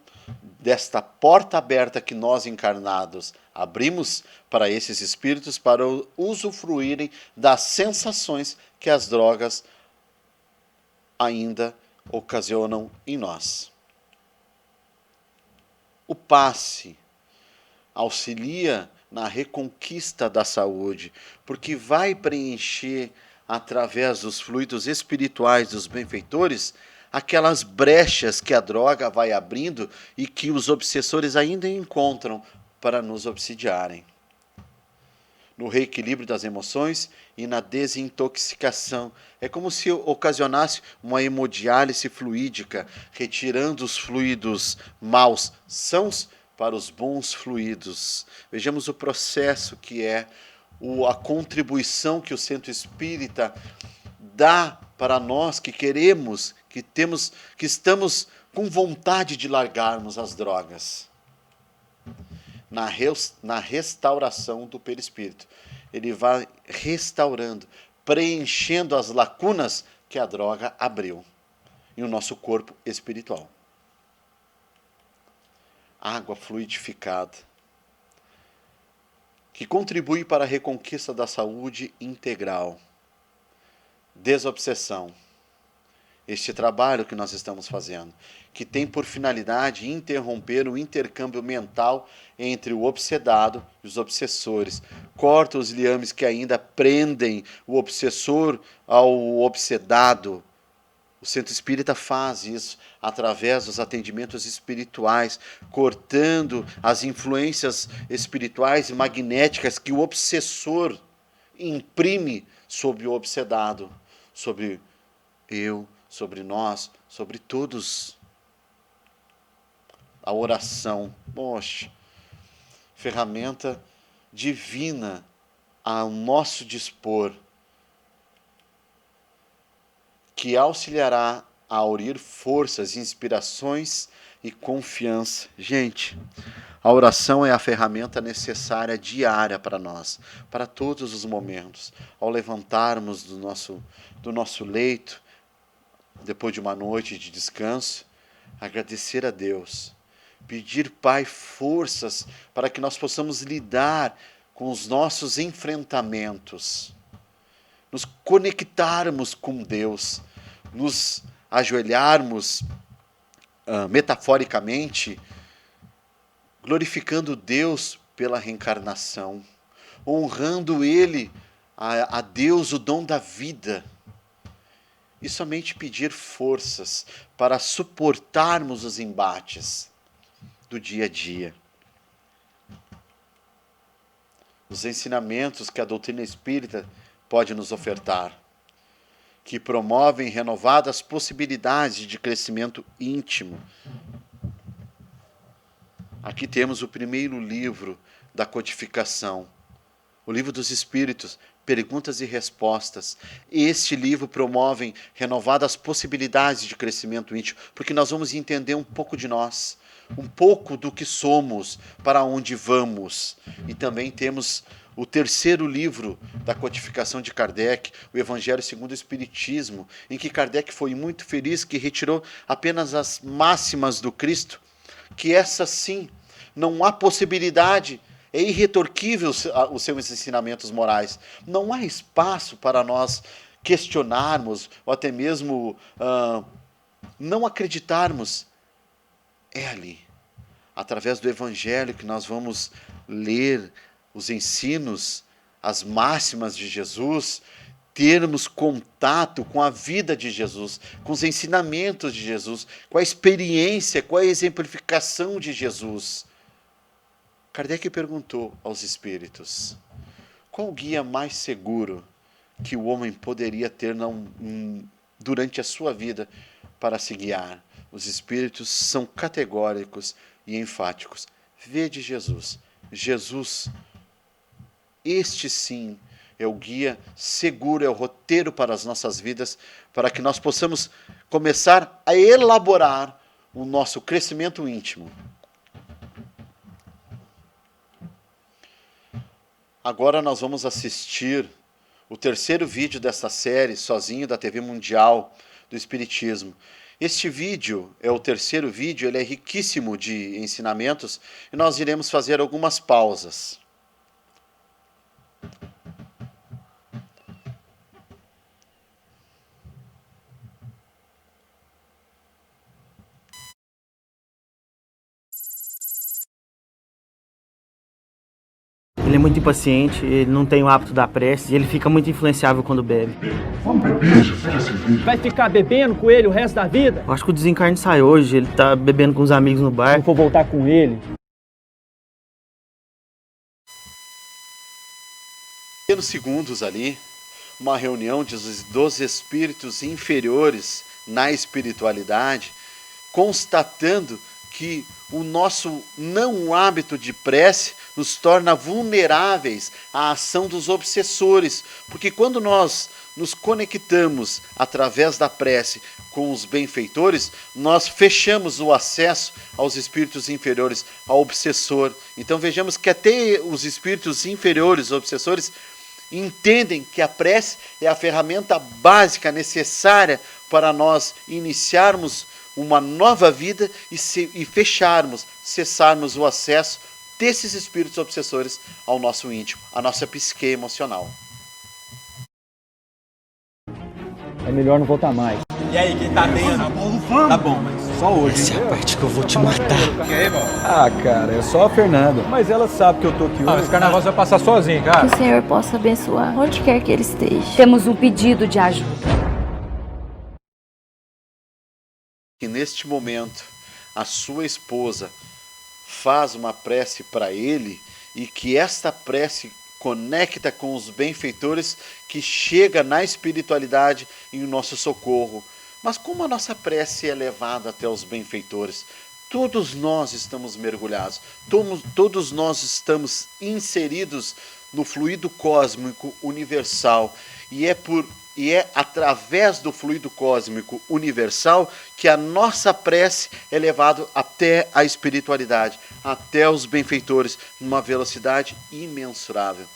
desta porta aberta que nós encarnados abrimos para esses espíritos para usufruírem das sensações que as drogas ainda ocasionam em nós. O passe auxilia na reconquista da saúde, porque vai preencher, através dos fluidos espirituais dos benfeitores, aquelas brechas que a droga vai abrindo e que os obsessores ainda encontram para nos obsidiarem. No reequilíbrio das emoções e na desintoxicação. É como se ocasionasse uma hemodiálise fluídica, retirando os fluidos maus sãos para os bons fluidos. Vejamos o processo que é a contribuição que o centro espírita dá para nós que queremos, que estamos com vontade de largarmos as drogas. Na restauração do perispírito. Ele vai restaurando, preenchendo as lacunas que a droga abriu em o nosso corpo espiritual. Água fluidificada, que contribui para a reconquista da saúde integral. Desobsessão. Este trabalho que nós estamos fazendo, que tem por finalidade interromper o intercâmbio mental entre o obsedado e os obsessores. Corta os liames que ainda prendem o obsessor ao obsedado. O centro espírita faz isso através dos atendimentos espirituais, cortando as influências espirituais e magnéticas que o obsessor imprime sobre o obsedado, sobre eu, sobre nós, sobre todos. A oração, poxa, ferramenta divina ao nosso dispor, que auxiliará a aurir forças, inspirações e confiança. Gente, a oração é a ferramenta necessária diária para nós, para todos os momentos. Ao levantarmos do nosso leito, depois de uma noite de descanso, agradecer a Deus, pedir, Pai, forças para que nós possamos lidar com os nossos enfrentamentos, nos conectarmos com Deus, nos ajoelharmos metaforicamente, glorificando Deus pela reencarnação, honrando Ele, a Deus, o dom da vida, e somente pedir forças para suportarmos os embates do dia a dia. Os ensinamentos que a doutrina espírita pode nos ofertar, que promovem renovadas possibilidades de crescimento íntimo. Aqui temos o primeiro livro da codificação, o Livro dos Espíritos, Perguntas e Respostas. Este livro promove renovadas possibilidades de crescimento íntimo, porque nós vamos entender um pouco de nós, um pouco do que somos, para onde vamos. E também temos o terceiro livro da codificação de Kardec, o Evangelho segundo o Espiritismo, em que Kardec foi muito feliz que retirou apenas as máximas do Cristo, que essa sim, não há possibilidade, é irretorquível os seus ensinamentos morais. Não há espaço para nós questionarmos ou até mesmo não acreditarmos. É ali, através do Evangelho, que nós vamos ler os ensinos, as máximas de Jesus, termos contato com a vida de Jesus, com os ensinamentos de Jesus, com a experiência, com a exemplificação de Jesus. Kardec perguntou aos espíritos: qual o guia mais seguro que o homem poderia ter durante a sua vida para se guiar? Os espíritos são categóricos e enfáticos. Vede Jesus. Jesus, este sim, é o guia seguro, é o roteiro para as nossas vidas, para que nós possamos começar a elaborar o nosso crescimento íntimo. Agora nós vamos assistir o terceiro vídeo dessa série, Sozinho, da TV Mundial do Espiritismo. Este vídeo é o terceiro vídeo, ele é riquíssimo de ensinamentos e nós iremos fazer algumas pausas. Ele é muito impaciente, ele não tem o hábito da prece e ele fica muito influenciável quando bebe. Vamos beber, já fez esse vídeo. Vai ficar bebendo com ele o resto da vida? Eu acho que o desencarne sai hoje, ele tá bebendo com os amigos no bar. Se eu for voltar com ele... Pequenos segundos ali, uma reunião dos espíritos inferiores na espiritualidade, constatando que o nosso não hábito de prece nos torna vulneráveis à ação dos obsessores, porque quando nós nos conectamos através da prece com os benfeitores, nós fechamos o acesso aos espíritos inferiores, ao obsessor. Então vejamos que até os espíritos inferiores, obsessores, entendem que a prece é a ferramenta básica necessária para nós iniciarmos uma nova vida e fecharmos, cessarmos o acesso desses espíritos obsessores ao nosso íntimo, à nossa psique emocional. É melhor não voltar mais. E aí, quem tá dentro? Tá bom, mas só hoje. Essa é a parte que eu vou te matar. Ah, cara, é só a Fernanda. Mas ela sabe que eu tô aqui hoje. Esse carnaval você vai passar sozinho, cara. Que o Senhor possa abençoar onde quer que ele esteja. Temos um pedido de ajuda. Que neste momento a sua esposa faz uma prece para ele e que esta prece conecta com os benfeitores que chega na espiritualidade em nosso socorro. Mas como a nossa prece é levada até os benfeitores? Todos nós estamos mergulhados, todos nós estamos inseridos no fluido cósmico universal e é através do fluido cósmico universal que a nossa prece é levada até a espiritualidade, até os benfeitores, numa velocidade imensurável.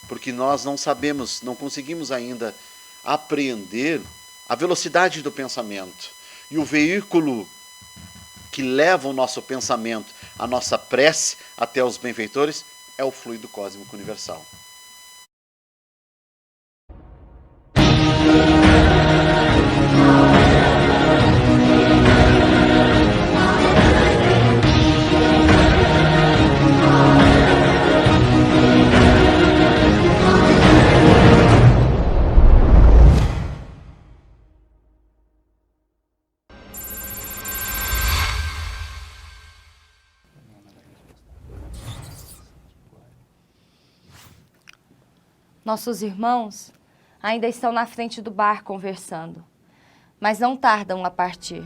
Porque nós não sabemos, não conseguimos ainda apreender a velocidade do pensamento. E o veículo que leva o nosso pensamento, a nossa prece até os benfeitores, é o fluido cósmico universal. Nossos irmãos ainda estão na frente do bar conversando, mas não tardam a partir.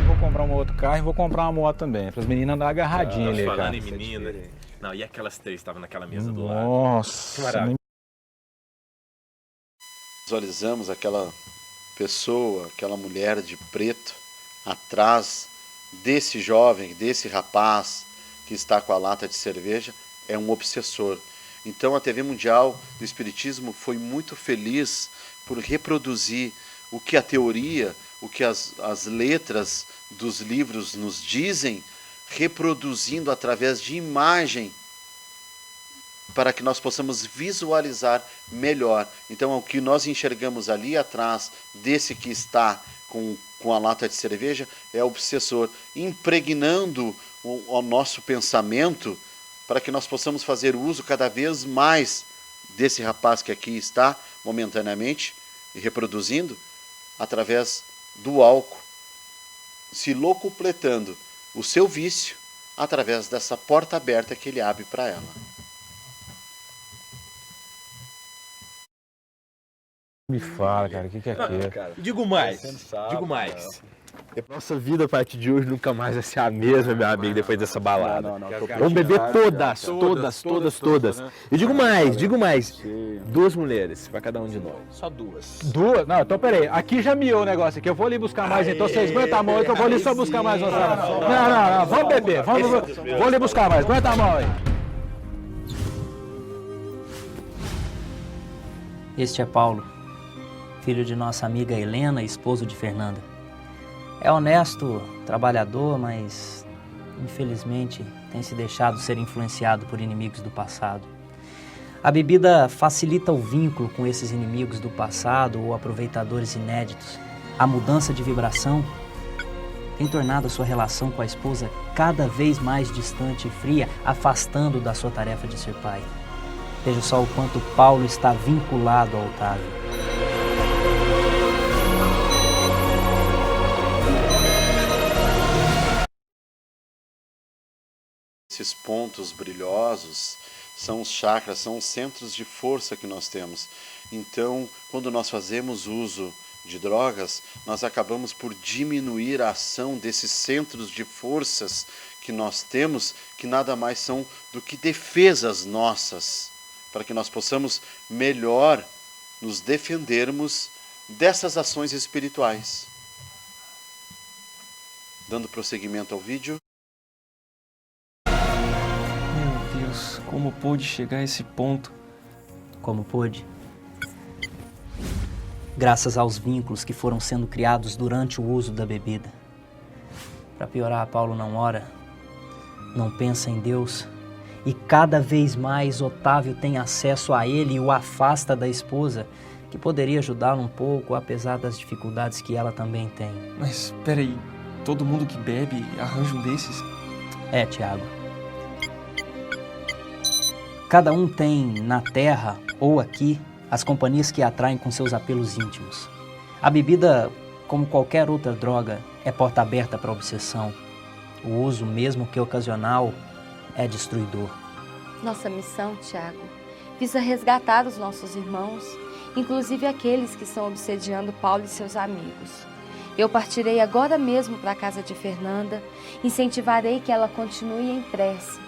Vou comprar um outro carro e vou comprar uma moto também, para as meninas andarem agarradinhas ali, cara. Falando em menina. Não, e aquelas três que estavam naquela mesa do lado? Nossa. Visualizamos aquela pessoa, aquela mulher de preto, atrás desse jovem, desse rapaz que está com a lata de cerveja, é um obsessor. Então a TV Mundial do Espiritismo foi muito feliz por reproduzir o que a teoria, o que as letras dos livros nos dizem, reproduzindo através de imagem, para que nós possamos visualizar melhor. Então, o que nós enxergamos ali atrás desse que está com a lata de cerveja é o obsessor, impregnando o nosso pensamento para que nós possamos fazer uso cada vez mais desse rapaz que aqui está momentaneamente e reproduzindo através do álcool, se locupletando o seu vício através dessa porta aberta que ele abre para ela. Me fala, cara, o que é aquilo? Digo mais. Nossa vida a partir de hoje nunca mais vai ser a mesma, meu amigo, depois dessa balada. Vamos beber todas. Eu digo mais. 2 mulheres pra cada um de nós. Só 2. 2? Não, então peraí. Aqui já miou o negócio aqui. Eu vou ali buscar mais, então vocês aguentam a mão aí que eu vou ali só buscar mais. Não. Vamos beber. Vou ali buscar mais. Aguenta a mão aí. Este é Paulo, filho de nossa amiga Helena e esposo de Fernanda. É honesto, trabalhador, mas infelizmente tem se deixado ser influenciado por inimigos do passado. A bebida facilita o vínculo com esses inimigos do passado ou aproveitadores inéditos. A mudança de vibração tem tornado a sua relação com a esposa cada vez mais distante e fria, afastando da sua tarefa de ser pai. Veja só o quanto Paulo está vinculado ao Otávio. Esses pontos brilhosos são os chakras, são os centros de força que nós temos. Então, quando nós fazemos uso de drogas, nós acabamos por diminuir a ação desses centros de forças que nós temos, que nada mais são do que defesas nossas, para que nós possamos melhor nos defendermos dessas ações espirituais. Dando prosseguimento ao vídeo. Como pôde chegar a esse ponto? Como pôde? Graças aos vínculos que foram sendo criados durante o uso da bebida. Para piorar, Paulo não ora, não pensa em Deus, e cada vez mais Otávio tem acesso a ele e o afasta da esposa, que poderia ajudá-lo um pouco, apesar das dificuldades que ela também tem. Mas, peraí, todo mundo que bebe arranja um desses? É, Tiago. Cada um tem, na terra ou aqui, as companhias que atraem com seus apelos íntimos. A bebida, como qualquer outra droga, é porta aberta para a obsessão. O uso, mesmo que ocasional, é destruidor. Nossa missão, Tiago, visa resgatar os nossos irmãos, inclusive aqueles que estão obsediando Paulo e seus amigos. Eu partirei agora mesmo para a casa de Fernanda, incentivarei que ela continue em prece.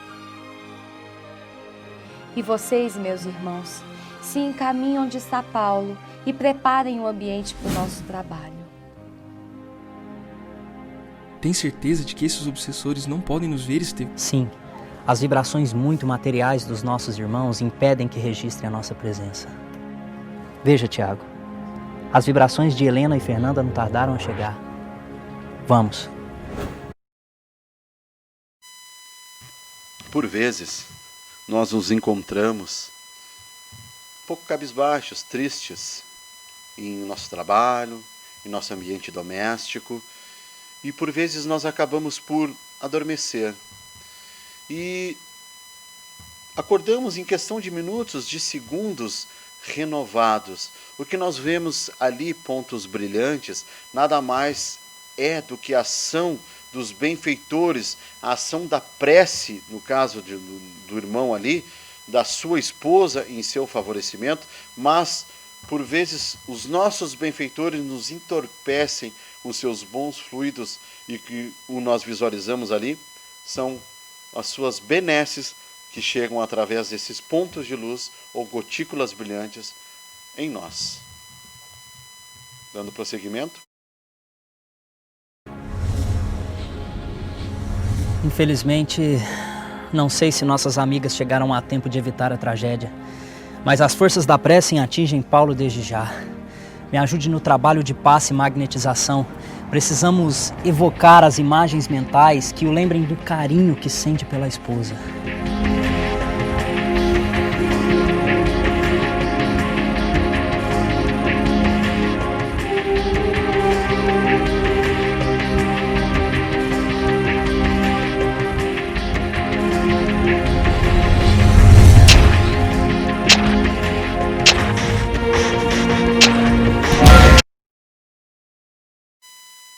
E vocês, meus irmãos, se encaminhem onde está Paulo e preparem o ambiente para o nosso trabalho. Tem certeza de que esses obsessores não podem nos ver, Estevam? Sim. As vibrações muito materiais dos nossos irmãos impedem que registrem a nossa presença. Veja, Tiago, as vibrações de Helena e Fernanda não tardaram a chegar. Vamos. Por vezes, nós nos encontramos um pouco cabisbaixos, tristes, em nosso trabalho, em nosso ambiente doméstico, e por vezes nós acabamos por adormecer. E acordamos em questão de minutos, de segundos, renovados. O que nós vemos ali, pontos brilhantes, nada mais é do que a ação dos benfeitores, a ação da prece, no caso do irmão ali, da sua esposa em seu favorecimento, mas por vezes os nossos benfeitores nos entorpecem os seus bons fluidos, e que nós visualizamos ali são as suas benesses que chegam através desses pontos de luz ou gotículas brilhantes em nós. Dando prosseguimento. Infelizmente, não sei se nossas amigas chegaram a tempo de evitar a tragédia, mas as forças da prece atingem Paulo desde já. Me ajude no trabalho de passe e magnetização. Precisamos evocar as imagens mentais que o lembrem do carinho que sente pela esposa.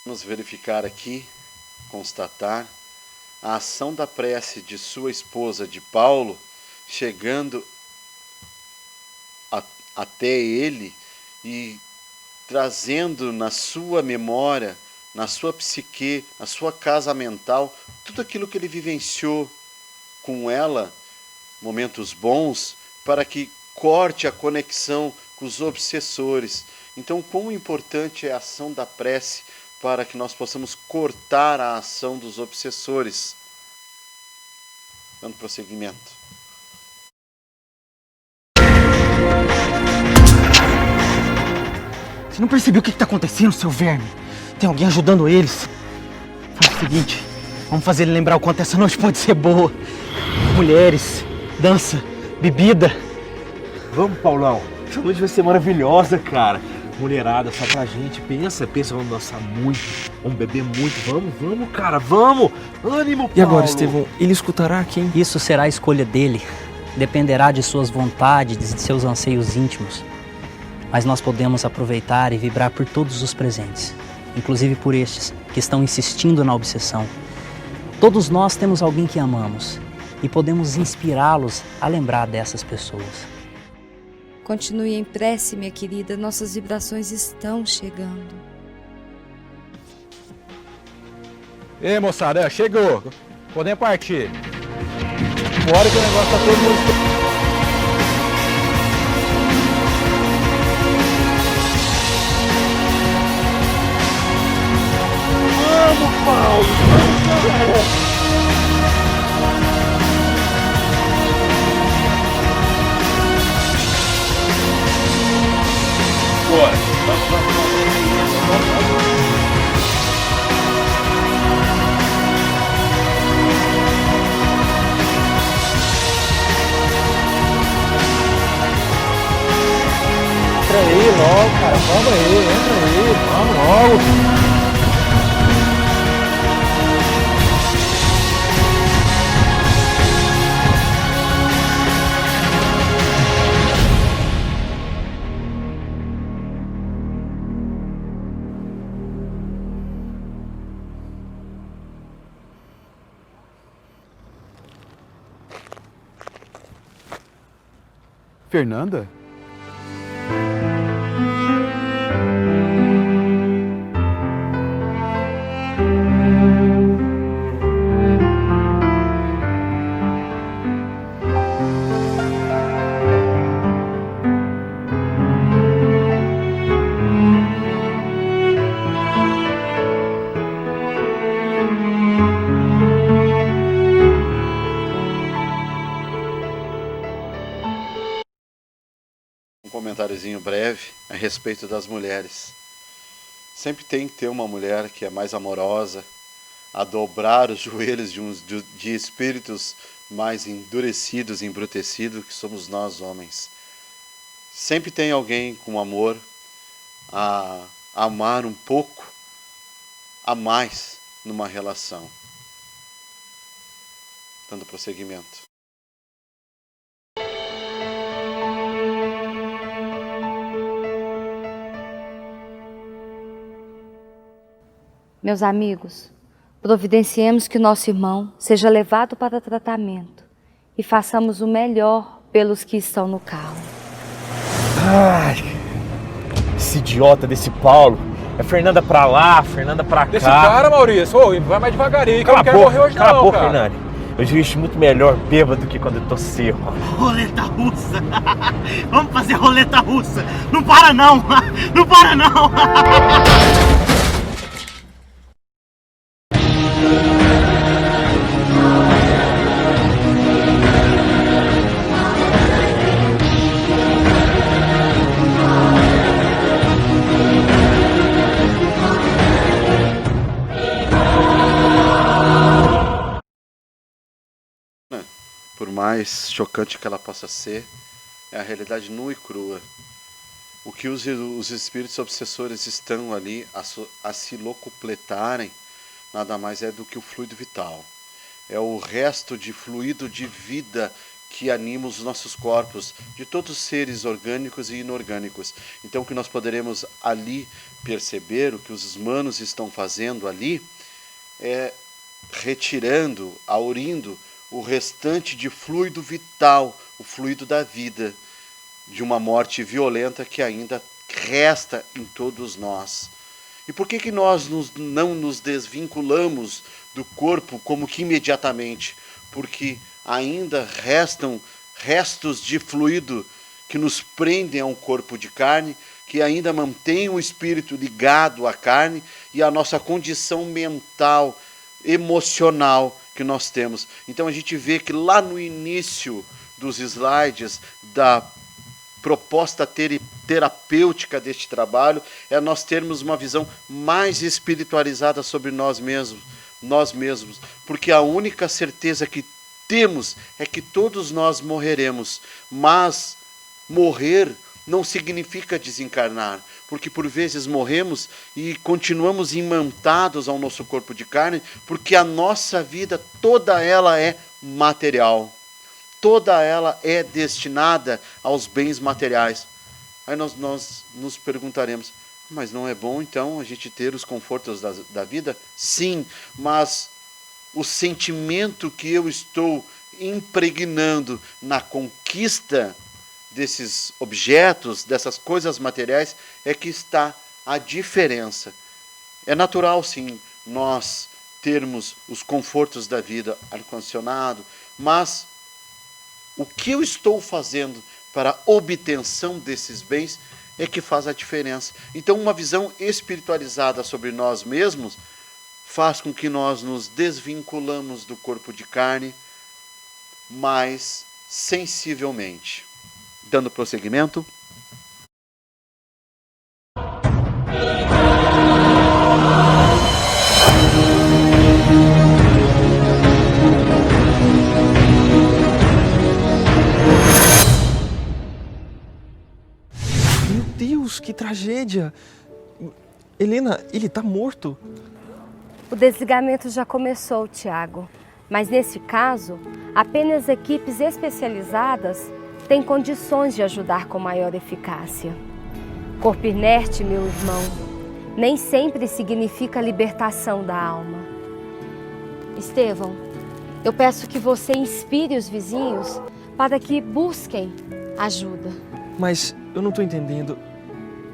Vamos verificar aqui, constatar a ação da prece de sua esposa, de Paulo, chegando até ele e trazendo na sua memória, na sua psique, na sua casa mental, tudo aquilo que ele vivenciou com ela, momentos bons, para que corte a conexão com os obsessores. Então, quão importante é a ação da prece para que nós possamos cortar a ação dos obsessores. Dando prosseguimento. Você não percebeu o que está acontecendo, seu verme? Tem alguém ajudando eles. Faz o seguinte, vamos fazer ele lembrar o quanto essa noite pode ser boa. Mulheres, dança, bebida. Vamos, Paulão. Essa noite vai ser maravilhosa, cara. Mulherada, só pra gente. Pensa, vamos dançar muito, vamos beber muito. Vamos, cara, vamos. Ânimo, Paulo. E agora, Estevão, ele escutará quem? Isso será a escolha dele. Dependerá de suas vontades, de seus anseios íntimos. Mas nós podemos aproveitar e vibrar por todos os presentes, inclusive por estes que estão insistindo na obsessão. Todos nós temos alguém que amamos e podemos inspirá-los a lembrar dessas pessoas. Continue em prece, minha querida, nossas vibrações estão chegando. Ei, moçada, chegou. Podemos partir. Bora que o negócio tá todo mundo... Vamos, Paulo. Bora. Entra aí logo, cara. Vamos aí, entra aí. Vamos logo. Fernanda? Um comentáriozinho breve a respeito das mulheres. Sempre tem que ter uma mulher que é mais amorosa, a dobrar os joelhos de espíritos mais endurecidos, embrutecidos, que somos nós homens. Sempre tem alguém com amor a amar um pouco a mais numa relação. Dando prosseguimento. Meus amigos, providenciemos que nosso irmão seja levado para tratamento e façamos o melhor pelos que estão no carro. Ai, esse idiota desse Paulo. É Fernanda pra lá, Fernanda pra cá. Desse cara, Maurício. Ô, vai mais devagarinho, que eu Cala não quero morrer hoje cala não, a boca, cara. Fernanda. Eu dirijo muito melhor bêbado do que quando eu tô seco. Roleta russa! Vamos fazer roleta russa! Não para não! Não para não! mais chocante que ela possa ser, é a realidade nua e crua. O que os espíritos obsessores estão ali a se locupletarem, nada mais é do que o fluido vital. É o resto de fluido de vida que anima os nossos corpos, de todos os seres orgânicos e inorgânicos. Então o que nós poderemos ali perceber, o que os manos estão fazendo ali, é retirando, aurindo o restante de fluido vital, o fluido da vida, de uma morte violenta que ainda resta em todos nós. E por que nós não nos desvinculamos do corpo como que imediatamente? Porque ainda restam restos de fluido que nos prendem a um corpo de carne, que ainda mantém o espírito ligado à carne e à nossa condição mental, emocional que nós temos. Então a gente vê que lá no início dos slides da proposta terapêutica deste trabalho é nós termos uma visão mais espiritualizada sobre nós mesmos, porque a única certeza que temos é que todos nós morreremos, mas morrer não significa desencarnar, porque por vezes morremos e continuamos imantados ao nosso corpo de carne, porque a nossa vida toda ela é material. Toda ela é destinada aos bens materiais. Aí nós nos perguntaremos, mas não é bom então a gente ter os confortos da vida? Sim, mas o sentimento que eu estou impregnando na conquista desses objetos, dessas coisas materiais, é que está a diferença. É natural, sim, nós termos os confortos da vida, ar-condicionado, mas o que eu estou fazendo para a obtenção desses bens é que faz a diferença. Então, uma visão espiritualizada sobre nós mesmos faz com que nós nos desvinculamos do corpo de carne mais sensivelmente. Dando prosseguimento. Meu Deus, que tragédia! Helena, ele tá morto. O desligamento já começou, Tiago. Mas nesse caso, apenas equipes especializadas têm condições de ajudar com maior eficácia. Corpo inerte, meu irmão, nem sempre significa libertação da alma. Estevão, eu peço que você inspire os vizinhos para que busquem ajuda. Mas eu não tô entendendo.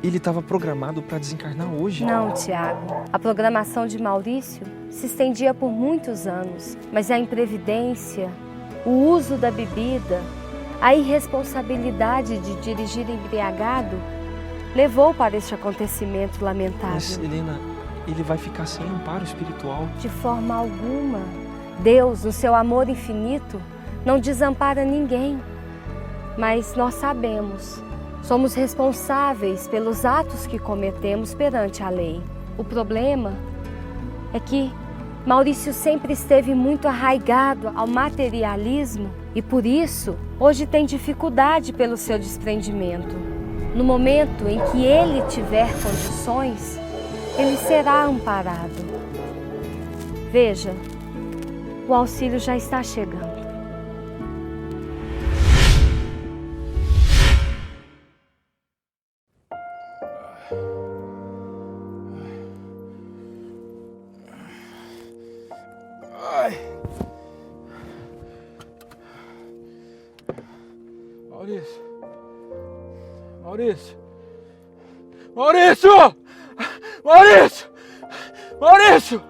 Ele estava programado para desencarnar hoje? Não, Tiago. A programação de Maurício se estendia por muitos anos, mas a imprevidência, o uso da bebida, a irresponsabilidade de dirigir embriagado levou para este acontecimento lamentável. Mas, Helena, ele vai ficar sem amparo espiritual? De forma alguma. Deus, no seu amor infinito, não desampara ninguém. Mas nós sabemos, somos responsáveis pelos atos que cometemos perante a lei. O problema é que Maurício sempre esteve muito arraigado ao materialismo e, por isso, hoje tem dificuldade pelo seu desprendimento. No momento em que ele tiver condições, ele será amparado. Veja, o auxílio já está chegando. Maurício! Maurício! Maurício! Maurício!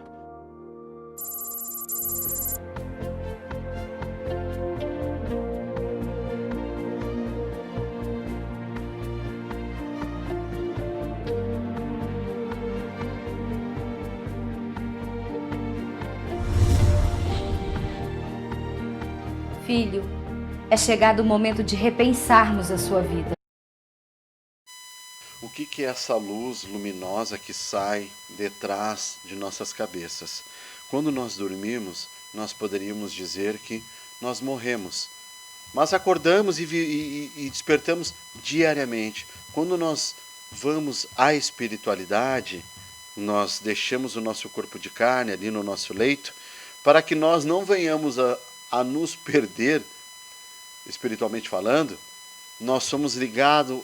Filho, é chegado o momento de repensarmos a sua vida. O que é essa luz luminosa que sai detrás de nossas cabeças? Quando nós dormimos, nós poderíamos dizer que nós morremos, mas acordamos e despertamos diariamente. Quando nós vamos à espiritualidade, nós deixamos o nosso corpo de carne ali no nosso leito, para que nós não venhamos a nos perder, espiritualmente falando. Nós somos ligados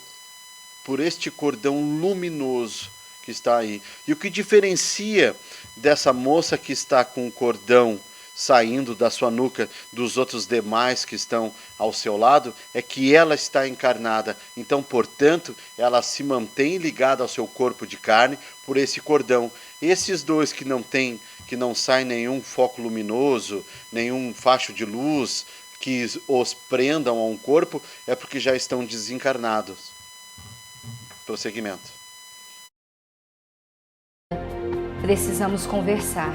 por este cordão luminoso que está aí. E o que diferencia dessa moça que está com o cordão saindo da sua nuca dos outros demais que estão ao seu lado é que ela está encarnada. Então, portanto, ela se mantém ligada ao seu corpo de carne por esse cordão. Esses dois que não sai nenhum foco luminoso, nenhum facho de luz que os prendam a um corpo, é porque já estão desencarnados. Prosseguimento. Precisamos conversar.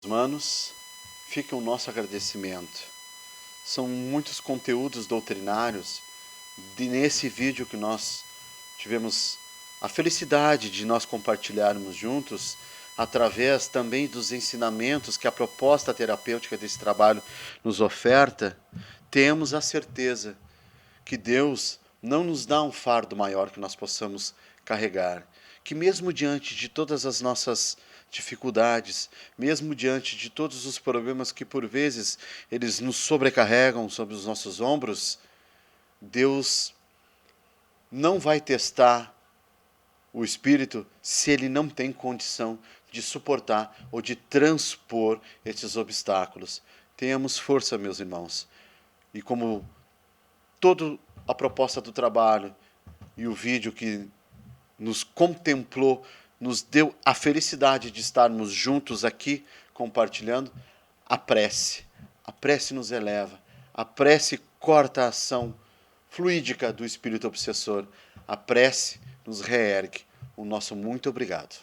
Manos, fica o nosso agradecimento. São muitos conteúdos doutrinários nesse vídeo que nós tivemos a felicidade de nós compartilharmos juntos, através também dos ensinamentos que a proposta terapêutica desse trabalho nos oferta. Temos a certeza que Deus não nos dá um fardo maior que nós possamos carregar, que mesmo diante de todas as nossas dificuldades, mesmo diante de todos os problemas que por vezes eles nos sobrecarregam sobre os nossos ombros, Deus não vai testar o espírito se ele não tem condição de suportar ou de transpor esses obstáculos. Tenhamos força, meus irmãos. E como toda a proposta do trabalho e o vídeo que nos contemplou, nos deu a felicidade de estarmos juntos aqui, compartilhando, a prece nos eleva, a prece corta a ação fluídica do espírito obsessor, a prece nos reergue. O nosso muito obrigado.